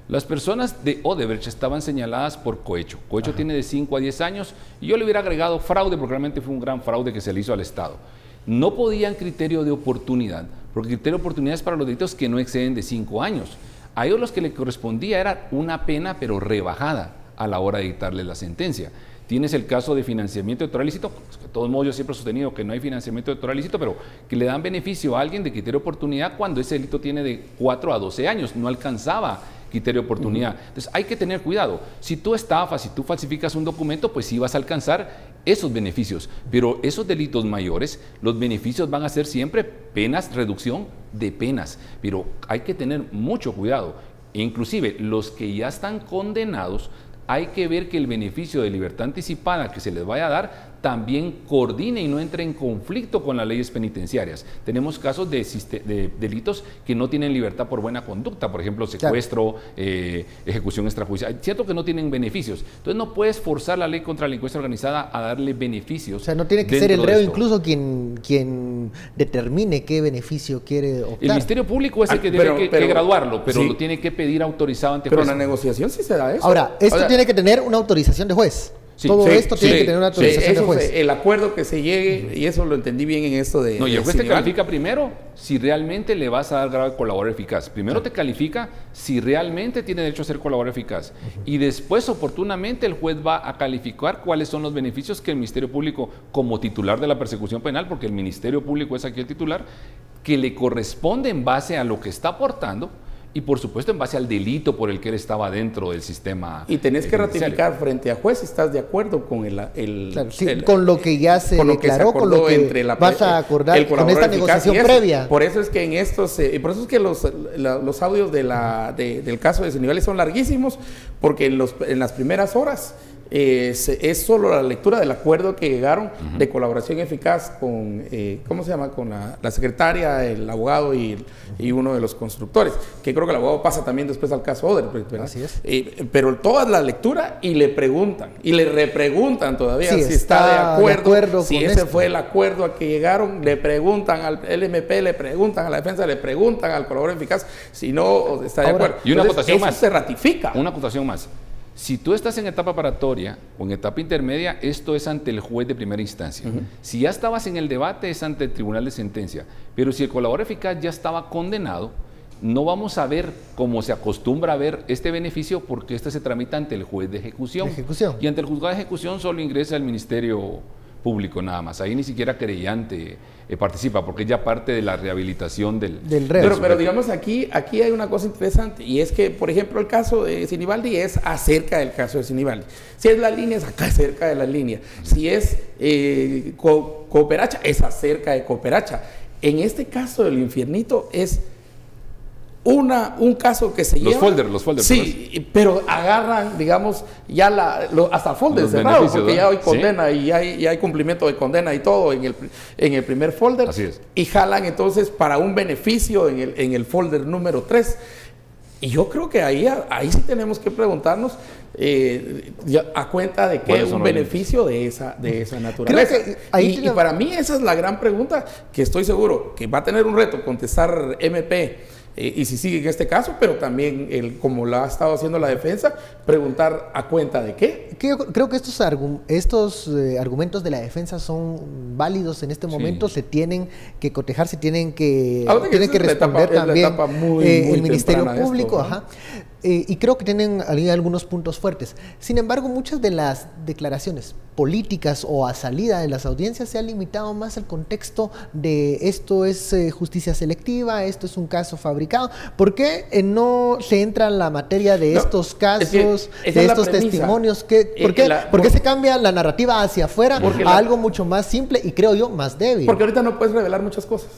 Speaker 6: Las personas de Odebrecht estaban señaladas por cohecho. Cohecho tiene de 5 a 10 años, y yo le hubiera agregado fraude, porque realmente fue un gran fraude que se le hizo al Estado. No podían criterio de oportunidad, porque criterio de oportunidad es para los delitos que no exceden de 5 años. A ellos los que le correspondía era una pena, pero rebajada a la hora de dictarle la sentencia. Tienes el caso de financiamiento electoral ilícito. De todos modos, yo siempre he sostenido que no hay financiamiento electoral ilícito, pero que le dan beneficio a alguien de criterio de oportunidad cuando ese delito tiene de 4 a 12 años. No alcanzaba criterio de oportunidad. Entonces hay que tener cuidado. Si tú estafas, si tú falsificas un documento, pues sí vas a alcanzar esos beneficios, pero esos delitos mayores, los beneficios van a ser siempre penas, reducción de penas, pero hay que tener mucho cuidado. E inclusive los que ya están condenados, hay que ver que el beneficio de libertad anticipada que se les vaya a dar también coordine y no entre en conflicto con las leyes penitenciarias. Tenemos casos de delitos que no tienen libertad por buena conducta, por ejemplo, secuestro, ejecución extrajudicial. Cierto que no tienen beneficios. Entonces no puedes forzar la ley contra la delincuencia organizada a darle beneficios.
Speaker 1: O sea, no tiene que ser el reo incluso quien determine qué beneficio quiere optar.
Speaker 6: El Ministerio Público es el que debe que graduarlo, pero lo tiene que pedir autorizado ante juez.
Speaker 5: Pero en la negociación sí se da eso.
Speaker 1: Ahora, esto tiene que tener una autorización de juez. Todo esto tiene que tener una autorización de juez.
Speaker 5: El acuerdo que se llegue, y eso lo entendí bien en esto de...
Speaker 6: No, y el juez te califica primero si realmente le vas a dar grado de colaborador eficaz. Primero te califica si realmente tiene derecho a ser colaborador eficaz. Y después, oportunamente, el juez va a calificar cuáles son los beneficios que el Ministerio Público, como titular de la persecución penal, porque el Ministerio Público es aquí el titular, que le corresponde en base a lo que está aportando, y por supuesto en base al delito por el que él estaba dentro del sistema.
Speaker 5: Y tenés que ratificar frente a juez si estás de acuerdo con
Speaker 1: con lo que ya se declaró, con lo que vas a acordar con esta negociación previa.
Speaker 5: Por eso es que en estos, por eso es que los audios del caso de Ceneval son larguísimos, porque en las primeras horas es solo la lectura del acuerdo que llegaron de colaboración eficaz con, ¿cómo se llama? Con la secretaria, el abogado y uno de los constructores, que creo que el abogado pasa también después al caso Odebrecht, ¿verdad?
Speaker 1: Así es.
Speaker 5: Pero toda la lectura y le preguntan, y le repreguntan todavía si está de acuerdo si ese fue el acuerdo a que llegaron, le preguntan al LMP, le preguntan a la defensa, le preguntan al colaborador eficaz si no está de acuerdo.
Speaker 6: Y una acotación más.
Speaker 5: Se ratifica.
Speaker 6: Una acotación más. Si tú estás en etapa paratoria o en etapa intermedia, esto es ante el juez de primera instancia. Si ya estabas en el debate, es ante el tribunal de sentencia. Pero si el colaborador eficaz ya estaba condenado, no vamos a ver como se acostumbra a ver este beneficio, porque este se tramita ante el juez de ejecución. Y ante el juzgado de ejecución solo ingresa el Ministerio Público nada más. Ahí ni siquiera querellante participa, porque es ya parte de la rehabilitación del
Speaker 5: reo. Pero digamos, aquí hay una cosa interesante, y es que, por ejemplo, el caso de Sinibaldi es acerca del caso de Sinibaldi. Si es la línea, es acá cerca de la línea. Si es Cooperacha, es acerca de Cooperacha. En este caso del Infiernito es un caso que se lleva...
Speaker 6: Los folders.
Speaker 5: Sí, pero agarran, digamos, ya hasta folders cerrados, porque ya hay condena, ¿sí? y hay cumplimiento de condena y todo en el primer folder.
Speaker 6: Así es.
Speaker 5: Y jalan entonces para un beneficio en el folder número 3. Y yo creo que ahí sí tenemos que preguntarnos a cuenta de qué es un beneficio de esa naturaleza. Y para mí esa es la gran pregunta, que estoy seguro que va a tener un reto contestar MP, y si sigue en este caso, pero también, como lo ha estado haciendo la defensa, preguntar a cuenta de qué.
Speaker 1: Yo creo que estos argumentos de la defensa son válidos en este momento, se tienen que cotejar, se tienen que responder también el Ministerio Público. y creo que tienen algunos puntos fuertes. Sin embargo, muchas de las declaraciones políticas o a salida de las audiencias se ha limitado más al contexto de esto es justicia selectiva, esto es un caso fabricado. ¿Por qué no se entra en la materia de estos casos, de estos testimonios? ¿Por qué se cambia la narrativa hacia afuera a algo mucho más simple y creo yo más débil?
Speaker 5: Porque ahorita no puedes revelar muchas cosas.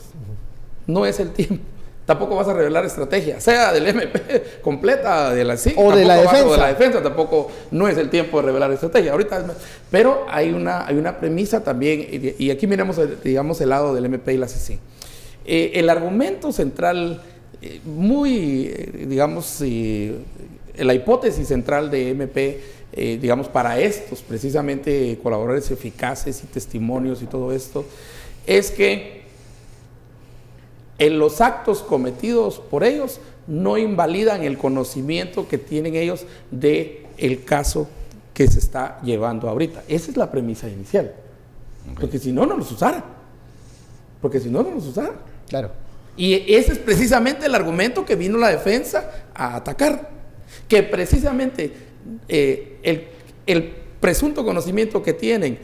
Speaker 5: No es el tiempo. Tampoco vas a revelar estrategia, sea del MP completa, de la CIC,
Speaker 1: o de la
Speaker 5: defensa, tampoco no es el tiempo de revelar estrategia. Ahorita, pero hay una premisa también, y aquí miramos, digamos, el lado del MP y la CIC. El argumento central, digamos, la hipótesis central de MP, digamos, para estos, precisamente, colaboradores eficaces y testimonios y todo esto, es que los actos cometidos por ellos no invalidan el conocimiento que tienen ellos del caso que se está llevando ahorita. Esa es la premisa inicial. Porque si no, no los usara.
Speaker 1: Claro.
Speaker 5: Y ese es precisamente el argumento que vino la defensa a atacar. Que precisamente el presunto conocimiento que tienen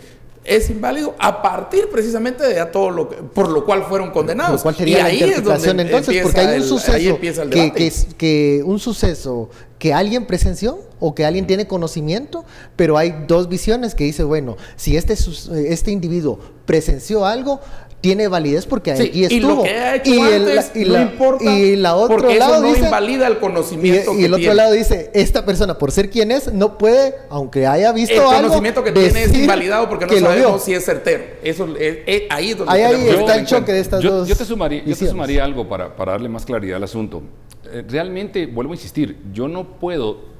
Speaker 5: es inválido a partir precisamente de todo lo por lo cual fueron condenados.
Speaker 1: ¿Cuál sería la interpretación entonces? Porque hay un suceso que alguien presenció o que alguien tiene conocimiento, pero hay dos visiones que dice, bueno, si este individuo presenció algo, tiene validez porque aquí estuvo.
Speaker 5: Y lo que ha hecho no importa,
Speaker 1: y la otro
Speaker 5: porque
Speaker 1: lado
Speaker 5: eso no
Speaker 1: dice,
Speaker 5: invalida el conocimiento que tiene.
Speaker 1: Y el otro lado dice, esta persona, por ser quien es, no puede, aunque haya visto algo,
Speaker 5: el conocimiento que tiene es invalidado porque no sabemos si es certero. Eso ahí es donde
Speaker 1: ahí está el choque de estas dos.
Speaker 6: Yo te sumaría algo para darle más claridad al asunto. Realmente, vuelvo a insistir, yo no puedo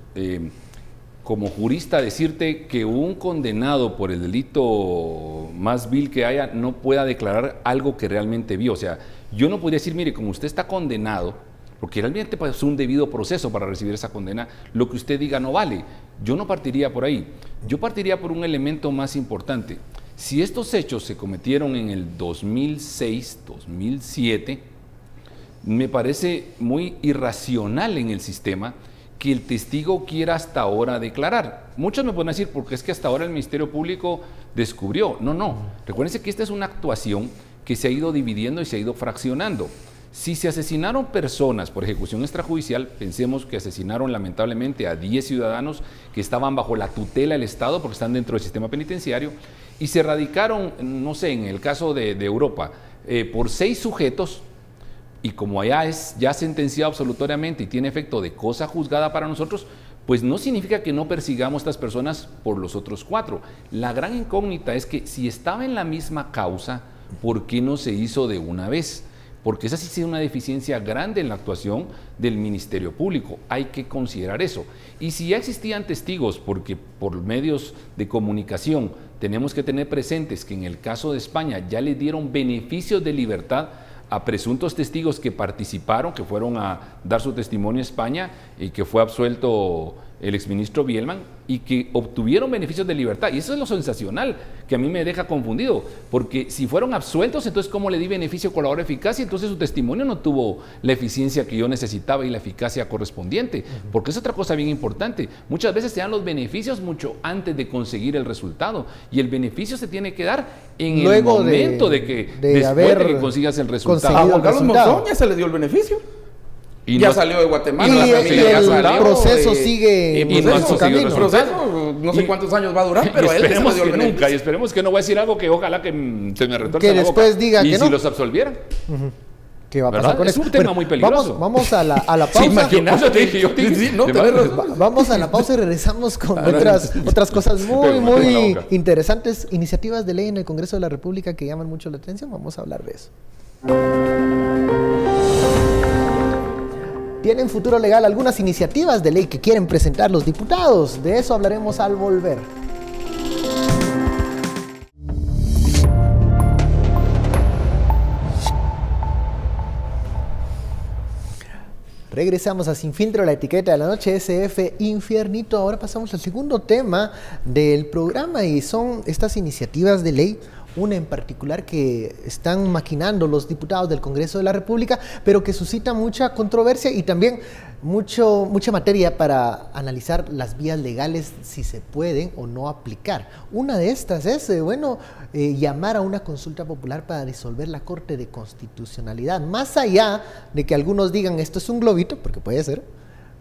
Speaker 6: como jurista decirte que un condenado por el delito más vil que haya no pueda declarar algo que realmente vio. O sea, yo no podría decir, mire, como usted está condenado, porque realmente pasó un debido proceso para recibir esa condena, lo que usted diga no vale. Yo no partiría por ahí. Yo partiría por un elemento más importante. Si estos hechos se cometieron en el 2006, 2007, me parece muy irracional en el sistema que el testigo quiera hasta ahora declarar. Muchos me pueden decir, porque es que hasta ahora el Ministerio Público descubrió. No. Recuérdense que esta es una actuación que se ha ido dividiendo y se ha ido fraccionando. Si se asesinaron personas por ejecución extrajudicial, pensemos que asesinaron lamentablemente a 10 ciudadanos que estaban bajo la tutela del Estado porque están dentro del sistema penitenciario, y se radicaron, no sé, en el caso de Europa, por 6 sujetos, y como allá es ya sentenciado absolutoriamente y tiene efecto de cosa juzgada para nosotros, pues no significa que no persigamos a estas personas por los otros 4. La gran incógnita es que si estaba en la misma causa, ¿por qué no se hizo de una vez? Porque esa sí es una deficiencia grande en la actuación del Ministerio Público. Hay que considerar eso. Y si ya existían testigos, porque por medios de comunicación tenemos que tener presentes que en el caso de España ya le dieron beneficios de libertad a presuntos testigos que participaron, que fueron a dar su testimonio a España y que fue absuelto el exministro Bielman y que obtuvieron beneficios de libertad. Y eso es lo sensacional, que a mí me deja confundido, porque si fueron absueltos, entonces ¿cómo le di beneficio colaborador eficaz? Y entonces su testimonio no tuvo la eficiencia que yo necesitaba y la eficacia correspondiente, porque es otra cosa bien importante. Muchas veces se dan los beneficios mucho antes de conseguir el resultado, y el beneficio se tiene que dar en el momento después de que consigas el resultado.
Speaker 5: A Juan Carlos Monzón ya se le dio el beneficio. Y ya salió de Guatemala.
Speaker 1: Y el proceso sigue
Speaker 5: en su camino. El proceso, no sé cuántos años va a durar, pero a él se le dio el beneficio.
Speaker 6: Y esperemos que no voy a decir algo que ojalá que se me retorce
Speaker 1: que la boca. Después diga
Speaker 6: y
Speaker 1: que
Speaker 6: si
Speaker 1: no.
Speaker 6: los absolvieran.
Speaker 1: ¿Qué va a pasar con
Speaker 6: eso? Es un tema muy peligroso.
Speaker 1: Vamos a la pausa. Vamos a la pausa y regresamos con otras cosas muy interesantes. Iniciativas de ley en el Congreso de la República que llaman mucho la atención. Vamos a hablar de eso. ¿Tienen futuro legal algunas iniciativas de ley que quieren presentar los diputados? De eso hablaremos al volver. Regresamos a Sin Filtro, la etiqueta de la noche, SF Infiernito. Ahora pasamos al segundo tema del programa y son estas iniciativas de ley una en particular que están maquinando los diputados del Congreso de la República, pero que suscita mucha controversia y también mucha materia para analizar las vías legales, si se pueden o no aplicar. Una de estas es, llamar a una consulta popular para disolver la Corte de Constitucionalidad. Más allá de que algunos digan esto es un globito, porque puede ser,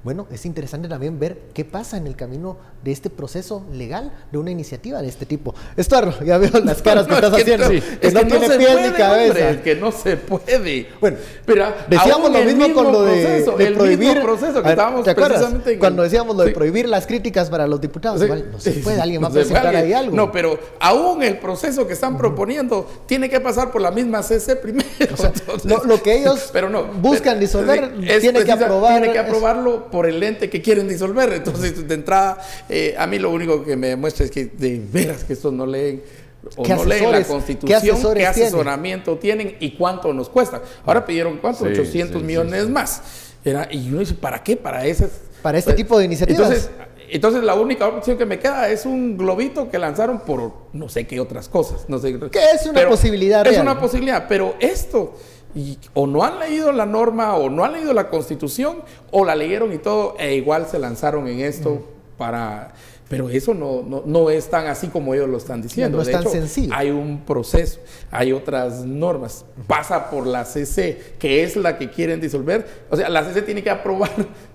Speaker 1: bueno, es interesante también ver qué pasa en el camino de este proceso legal de una iniciativa de este tipo. Estuardo, ya veo las caras que estás haciendo, que no tiene pies ni cabeza.
Speaker 5: Hombre, es que no se puede.
Speaker 1: Bueno,
Speaker 5: pero
Speaker 1: decíamos lo mismo con lo de prohibir.
Speaker 5: El mismo proceso que estábamos
Speaker 1: ¿te acuerdas?
Speaker 5: Precisamente
Speaker 1: cuando decíamos lo de prohibir las críticas para los diputados, igual no se puede, alguien va a presentar ahí algo.
Speaker 5: No, pero aún el proceso que están proponiendo tiene que pasar por la misma CC primero.
Speaker 1: O sea, entonces, lo que ellos buscan disolver tiene que
Speaker 5: aprobarlo por el ente que quieren disolver. Entonces, de entrada, a mí lo único que me demuestra es que de veras que estos no leen o no leen la Constitución, qué asesoramiento tienen y cuánto nos cuesta. Ahora pidieron ¿cuánto? 800 millones más. Y uno dice, ¿para qué? Para este
Speaker 1: tipo de iniciativas.
Speaker 5: Entonces la única opción que me queda es un globito que lanzaron por no sé qué otras cosas. No sé,
Speaker 1: que es una posibilidad real.
Speaker 5: Es una posibilidad, pero esto... o no han leído la norma, o no han leído la Constitución, o la leyeron y todo, e igual se lanzaron en esto pero eso no es tan así como ellos lo están diciendo.
Speaker 1: No es tan sencillo.
Speaker 5: Hay un proceso, hay otras normas. Pasa por la CC, que es la que quieren disolver. O sea, la CC tiene que aprobar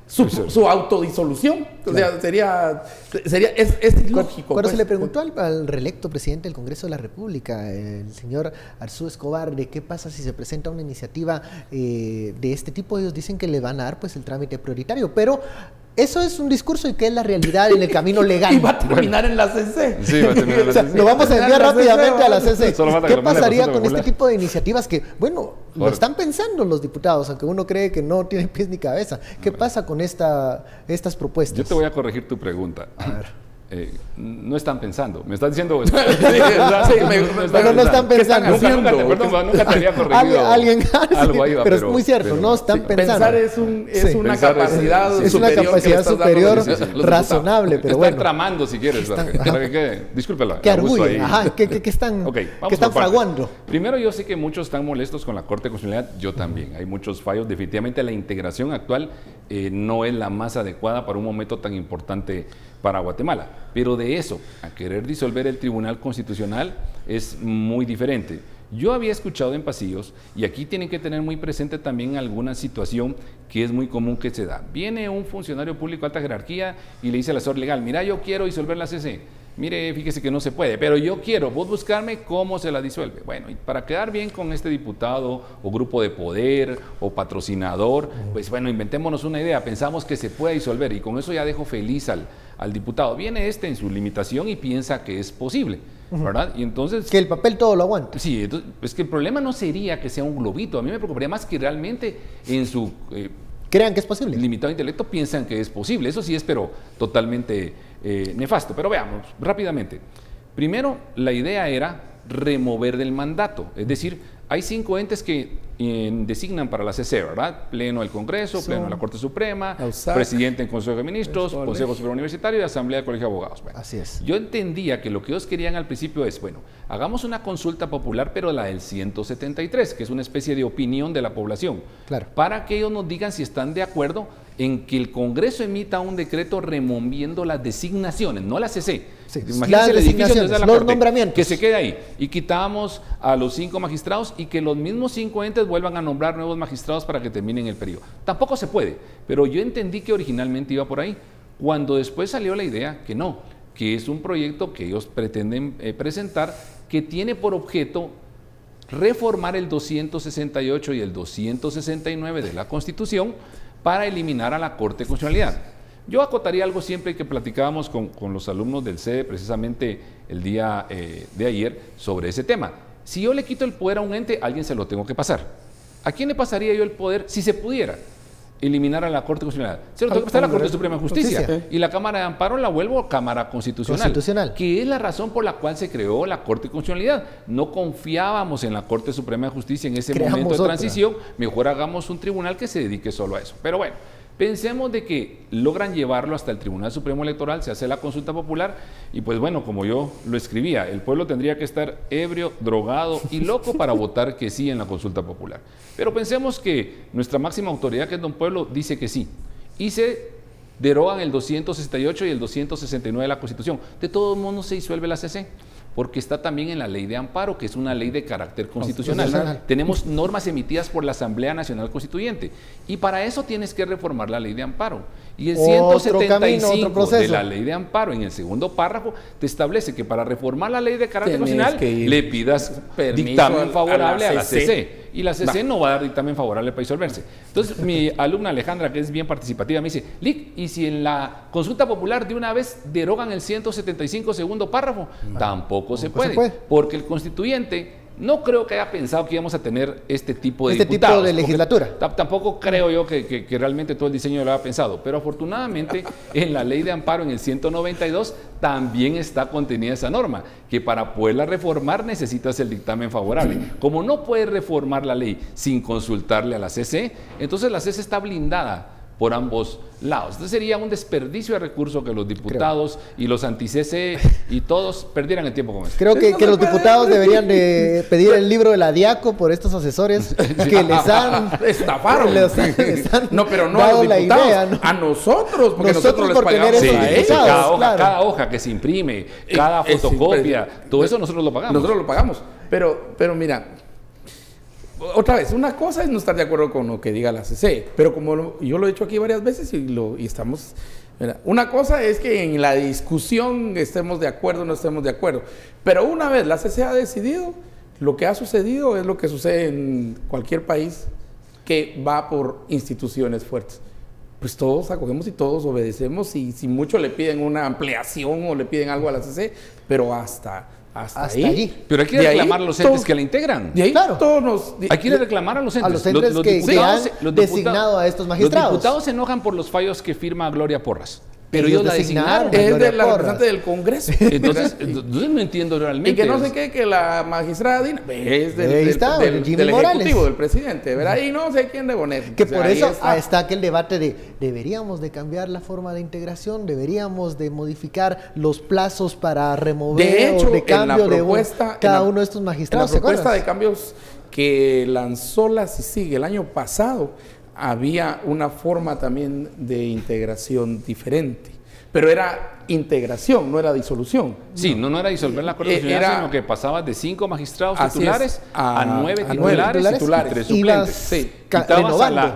Speaker 5: su autodisolución. O sea, es ilógico.
Speaker 1: Cuando se le preguntó al reelecto presidente del Congreso de la República, el señor Arzú Escobar, de qué pasa si se presenta una iniciativa de este tipo, ellos dicen que le van a dar pues el trámite prioritario, pero eso es un discurso y que es la realidad en el camino legal.
Speaker 5: Y va a terminar en la CC.
Speaker 6: Sí, va a terminar en la CC.
Speaker 1: Lo vamos a enviar rápidamente a la CC. ¿Qué pasaría con este tipo de iniciativas que, lo están pensando los diputados, aunque uno cree que no tienen pies ni cabeza? ¿Qué pasa con estas propuestas?
Speaker 6: Yo te voy a corregir tu pregunta.
Speaker 1: A ver.
Speaker 6: No están pensando. Me estás diciendo.
Speaker 1: No están pensando.
Speaker 6: Nunca te había corregido.
Speaker 1: Algo ahí va, pero es muy cierto, no están pensando.
Speaker 5: Pensar es una capacidad superior.
Speaker 1: Es una capacidad superior razonable, pero bueno.
Speaker 6: Están tramando, si quieres. Discúlpela.
Speaker 1: ¿Qué arguyen? ¿Qué están fraguando?
Speaker 6: Primero, yo sé que muchos están molestos con la Corte Constitucional. Yo también. Hay muchos fallos. Definitivamente la integración actual no es la más adecuada para un momento tan importante para Guatemala. Pero de eso a querer disolver el Tribunal Constitucional es muy diferente. Yo había escuchado en pasillos, y aquí tienen que tener muy presente también alguna situación que es muy común que se da. Viene un funcionario público de alta jerarquía y le dice al asesor legal, mira, yo quiero disolver la CC. Mire, fíjese que no se puede, pero yo quiero, vos buscarme cómo se la disuelve. Bueno, y para quedar bien con este diputado o grupo de poder o patrocinador, pues bueno, inventémonos una idea, pensamos que se puede disolver y con eso ya dejo feliz al diputado. Viene en su limitación y piensa que es posible, ¿verdad? Y entonces...
Speaker 1: Que el papel todo lo aguante.
Speaker 6: Sí, entonces, es que el problema no sería que sea un globito, a mí me preocuparía más que realmente en su...
Speaker 1: crean que es posible.
Speaker 6: Limitado intelecto piensan que es posible, eso sí es, pero totalmente nefasto. Pero veamos rápidamente. Primero, la idea era remover del mandato, es decir, hay 5 entes que designan para la CC, ¿verdad? Pleno del Congreso, Pleno de la Corte Suprema, Presidente en Consejo de Ministros, Consejo Superior Universitario y Asamblea del Colegio de Abogados. Bueno,
Speaker 1: así es.
Speaker 6: Yo entendía que lo que ellos querían al principio es, bueno, hagamos una consulta popular, pero la del 173, que es una especie de opinión de la población, para que ellos nos digan si están de acuerdo en que el Congreso emita un decreto removiendo las designaciones, no la CC.
Speaker 1: Sí, imagínense el edificio donde está la Corte, nombramientos.
Speaker 6: Que se quede ahí. Y quitamos a los 5 magistrados y que los mismos 5 entes vuelvan a nombrar nuevos magistrados para que terminen el periodo. Tampoco se puede, pero yo entendí que originalmente iba por ahí. Cuando después salió la idea que no, que es un proyecto que ellos pretenden presentar que tiene por objeto reformar el 268 y el 269 de la Constitución para eliminar a la Corte de Constitucionalidad. Yo acotaría algo siempre que platicábamos con los alumnos del CEDE precisamente el día de ayer sobre ese tema. Si yo le quito el poder a un ente, a alguien se lo tengo que pasar. ¿A quién le pasaría yo el poder si se pudiera eliminar a la Corte Constitucional? Se lo tengo que pasar a la Corte Suprema de Justicia. Y la Cámara de Amparo la vuelvo Cámara Constitucional. Que es la razón por la cual se creó la Corte de Constitucionalidad. No confiábamos en la Corte Suprema de Justicia en ese momento de transición. Mejor hagamos un tribunal que se dedique solo a eso. Pero bueno, Pensemos de que logran llevarlo hasta el Tribunal Supremo Electoral, se hace la consulta popular y pues bueno, como yo lo escribía, el pueblo tendría que estar ebrio, drogado y loco para votar que sí en la consulta popular. Pero pensemos que nuestra máxima autoridad, que es Don Pueblo, dice que sí. Y se derogan el 268 y el 269 de la Constitución. De todos modos se disuelve la CC, porque está también en la ley de amparo, que es una ley de carácter constitucional. Tenemos normas emitidas por la Asamblea Nacional Constituyente, y para eso tienes que reformar la ley de amparo. Y el 175 de la ley de amparo, en el segundo párrafo, te establece que para reformar la ley de carácter constitucional le pidas dictamen favorable a la CC. Y la CC no va a dar dictamen favorable para disolverse. Entonces, mi alumna Alejandra, que es bien participativa, me dice, Lic, ¿y si en la consulta popular de una vez derogan el 175 segundo párrafo? Tampoco se puede, porque el constituyente no creo que haya pensado que íbamos a tener este tipo de diputados,
Speaker 1: tipo de legislatura.
Speaker 6: Tampoco creo yo que realmente todo el diseño lo haya pensado, pero afortunadamente en la ley de amparo, en el 192, también está contenida esa norma, que para poderla reformar necesitas el dictamen favorable. Como no puedes reformar la ley sin consultarle a la CC, entonces la CC está blindada por ambos lados. Entonces sería un desperdicio de recursos que los diputados y los anti-CC y todos perdieran el tiempo con eso.
Speaker 1: Creo que los diputados deberían de pedir el libro de la DIACO por estos asesores que les han...
Speaker 5: Estafaron. No, pero no a los diputados,
Speaker 1: idea, ¿no?
Speaker 5: a nosotros, porque nosotros les pagamos a ellos.
Speaker 6: Cada hoja que se imprime, cada fotocopia, todo eso nosotros lo pagamos.
Speaker 5: Nosotros lo pagamos. Pero mira, otra vez, una cosa es no estar de acuerdo con lo que diga la CC, pero como yo lo he dicho aquí varias veces y estamos... Mira, una cosa es que en la discusión estemos de acuerdo o no estemos de acuerdo, pero una vez la CC ha decidido, lo que ha sucedido es lo que sucede en cualquier país que va por instituciones fuertes. Pues todos acogemos y todos obedecemos, y si mucho le piden una ampliación o le piden algo a la CC, pero hasta ahí.
Speaker 6: Pero hay que reclamar a los entes que la integran.
Speaker 5: De ahí,
Speaker 1: claro.
Speaker 6: Hay que reclamar a los entes.
Speaker 1: A los entes que han designado a estos magistrados.
Speaker 6: Los diputados se enojan por los fallos que firma Gloria Porras. Pero ellos la designaron.
Speaker 5: Es de la representante del Congreso.
Speaker 6: Entonces no entiendo realmente.
Speaker 5: Y que no sé qué, que la magistrada Dina es del Ejecutivo, del presidente, ¿verdad? Y no sé quién de Bonet.
Speaker 1: Que por eso está aquel debate de deberíamos de cambiar la forma de integración, deberíamos de modificar los plazos para remover
Speaker 5: de hecho,
Speaker 1: o de cambio de cada uno de estos magistrados.
Speaker 5: En la propuesta de cambios que lanzó la CICIG el año pasado, había una forma también de integración diferente, pero era integración, no era disolución.
Speaker 6: Sí, no era disolver la Corte Constitucional, sino que pasabas de 5 magistrados titulares a 9 titulares y 3 suplentes. Sí.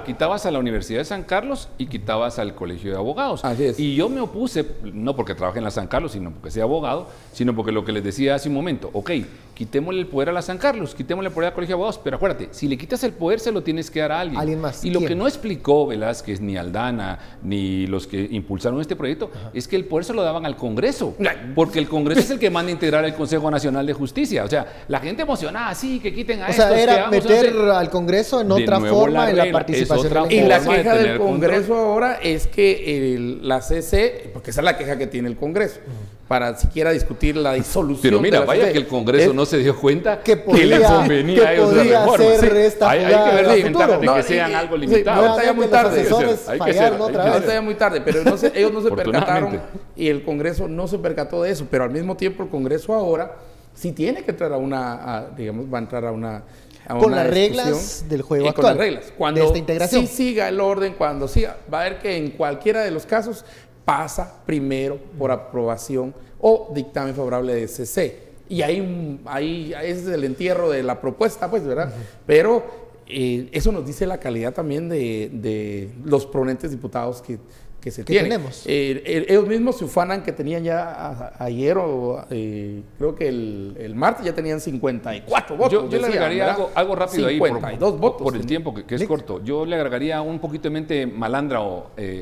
Speaker 6: Quitabas a la Universidad de San Carlos y quitabas al Colegio de Abogados. Y yo me opuse, no porque trabajé en la San Carlos, sino porque sea abogado, sino porque lo que les decía hace un momento, ok, quitémosle el poder a la San Carlos, quitémosle el poder al Colegio de Abogados, pero acuérdate, si le quitas el poder se lo tienes que dar a alguien más. Y lo que no explicó Velázquez, ni Aldana, ni los que impulsaron este proyecto, es que el poder se lo daban al Congreso, porque el Congreso es el que manda a integrar el Consejo Nacional de Justicia. O sea, la gente emocionada, sí, que quiten a estos.
Speaker 1: O sea, era meter al Congreso en otra forma en la participación.
Speaker 5: Y la queja del Congreso ahora es que la CC, porque esa es la queja que tiene el Congreso, para siquiera discutir la disolución.
Speaker 6: Pero mira, vaya que el Congreso no se dio cuenta que le convenía a ellos la reforma. Hay que ver la ventaja de que sean algo limitado.
Speaker 5: Ahorita ya muy tarde. Ahorita ya muy tarde, pero ellos no se percataron y el Congreso no se percató de eso, pero al mismo tiempo el Congreso ahora sí tiene que entrar va a entrar a una
Speaker 1: con las reglas del juego actual,
Speaker 5: con las reglas. Cuando
Speaker 1: de esta integración.
Speaker 5: sí siga el orden, cuando siga, va a ver que en cualquiera de los casos pasa primero por aprobación o dictamen favorable de CC. Y ahí es el entierro de la propuesta, pues, ¿verdad? Pero eso nos dice la calidad también de los proponentes diputados que se tienen.
Speaker 1: Tenemos.
Speaker 5: Ellos mismos se ufanan que tenían ya ayer o creo que el martes ya tenían 54 votos.
Speaker 6: Yo le agregaría algo rápido
Speaker 5: 52
Speaker 6: ahí
Speaker 5: votos
Speaker 6: por el tiempo que es corto. Yo le agregaría un poquito de mente malandra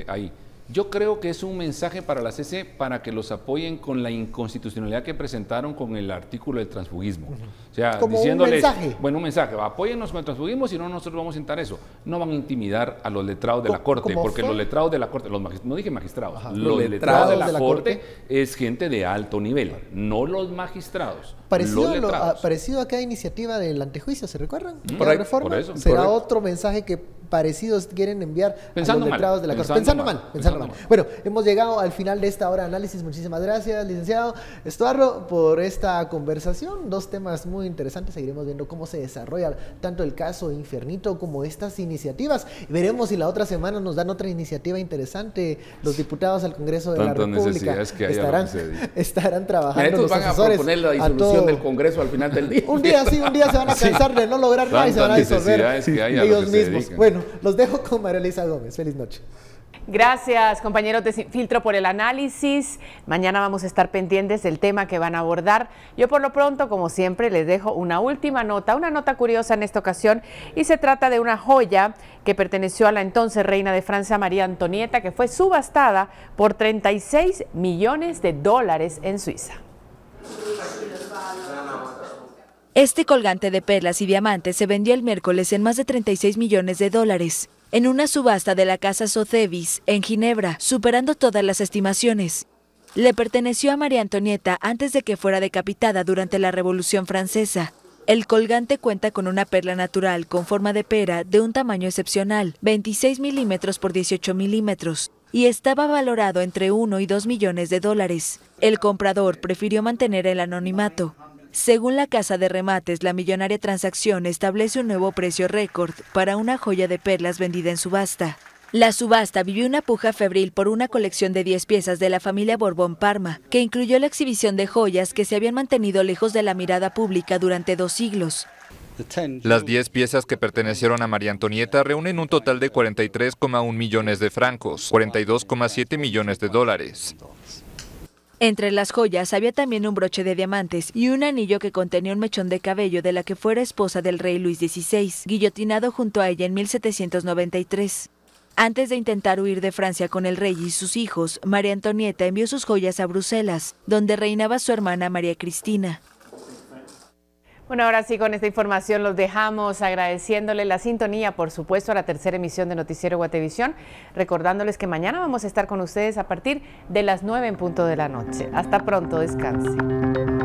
Speaker 6: ahí. Yo creo que es un mensaje para la CC para que los apoyen con la inconstitucionalidad que presentaron con el artículo del transfugismo. O sea,
Speaker 1: como
Speaker 6: diciéndoles,
Speaker 1: un mensaje.
Speaker 6: bueno, un mensaje, apóyennos con el transfugismo, si no nosotros vamos a intentar eso. No van a intimidar a los letrados de la Corte, porque los letrados de la Corte, no dije magistrados, los letrados de la Corte es gente de alto nivel, no los magistrados.
Speaker 1: Parecido a cada iniciativa del antejuicio, ¿se recuerdan?
Speaker 6: Correcto,
Speaker 1: reforma.
Speaker 6: por eso.
Speaker 1: Será
Speaker 6: Correcto.
Speaker 1: otro mensaje que parecidos quieren enviar
Speaker 6: Pensando
Speaker 1: a los letrados de la Corte. Pensando mal. Bueno, hemos llegado al final de esta hora de análisis. Muchísimas gracias, licenciado Estuardo, por esta conversación. Dos temas muy interesantes. Seguiremos viendo cómo se desarrolla tanto el caso Infiernito como estas iniciativas. Veremos si la otra semana nos dan otra iniciativa interesante. Los diputados al Congreso de la República estarán trabajando.
Speaker 5: Estos van a proponer la disolución del Congreso al final del día.
Speaker 1: Un día sí, un día se van a cansar de no lograr nada y se van a disolver ellos mismos. Bueno, los dejo con María Elisa Gómez. Feliz noche.
Speaker 8: Gracias, compañeros de Sin Filtro, por el análisis. Mañana vamos a estar pendientes del tema que van a abordar. Yo por lo pronto, como siempre, les dejo una última nota, una nota curiosa en esta ocasión, y se trata de una joya que perteneció a la entonces reina de Francia, María Antonieta, que fue subastada por 36 millones de dólares en Suiza.
Speaker 2: Este colgante de perlas y diamantes se vendió el miércoles en más de 36 millones de dólares, en una subasta de la casa Sotheby's en Ginebra, superando todas las estimaciones. Le perteneció a María Antonieta antes de que fuera decapitada durante la Revolución Francesa. El colgante cuenta con una perla natural con forma de pera de un tamaño excepcional, 26 milímetros por 18 milímetros, y estaba valorado entre 1 y 2 millones de dólares. El comprador prefirió mantener el anonimato. Según la casa de remates, la millonaria transacción establece un nuevo precio récord para una joya de perlas vendida en subasta. La subasta vivió una puja febril por una colección de 10 piezas de la familia Borbón Parma, que incluyó la exhibición de joyas que se habían mantenido lejos de la mirada pública durante 2 siglos.
Speaker 9: Las 10 piezas que pertenecieron a María Antonieta reúnen un total de 43,1 millones de francos, 42,7 millones de dólares.
Speaker 2: Entre las joyas había también un broche de diamantes y un anillo que contenía un mechón de cabello de la que fuera esposa del rey Luis XVI, guillotinado junto a ella en 1793. Antes de intentar huir de Francia con el rey y sus hijos, María Antonieta envió sus joyas a Bruselas, donde reinaba su hermana María Cristina.
Speaker 8: Bueno, ahora sí, con esta información los dejamos agradeciéndole la sintonía, por supuesto, a la tercera emisión de Noticiero Guatevisión, recordándoles que mañana vamos a estar con ustedes a partir de las 9 en punto de la noche. Hasta pronto, descansen.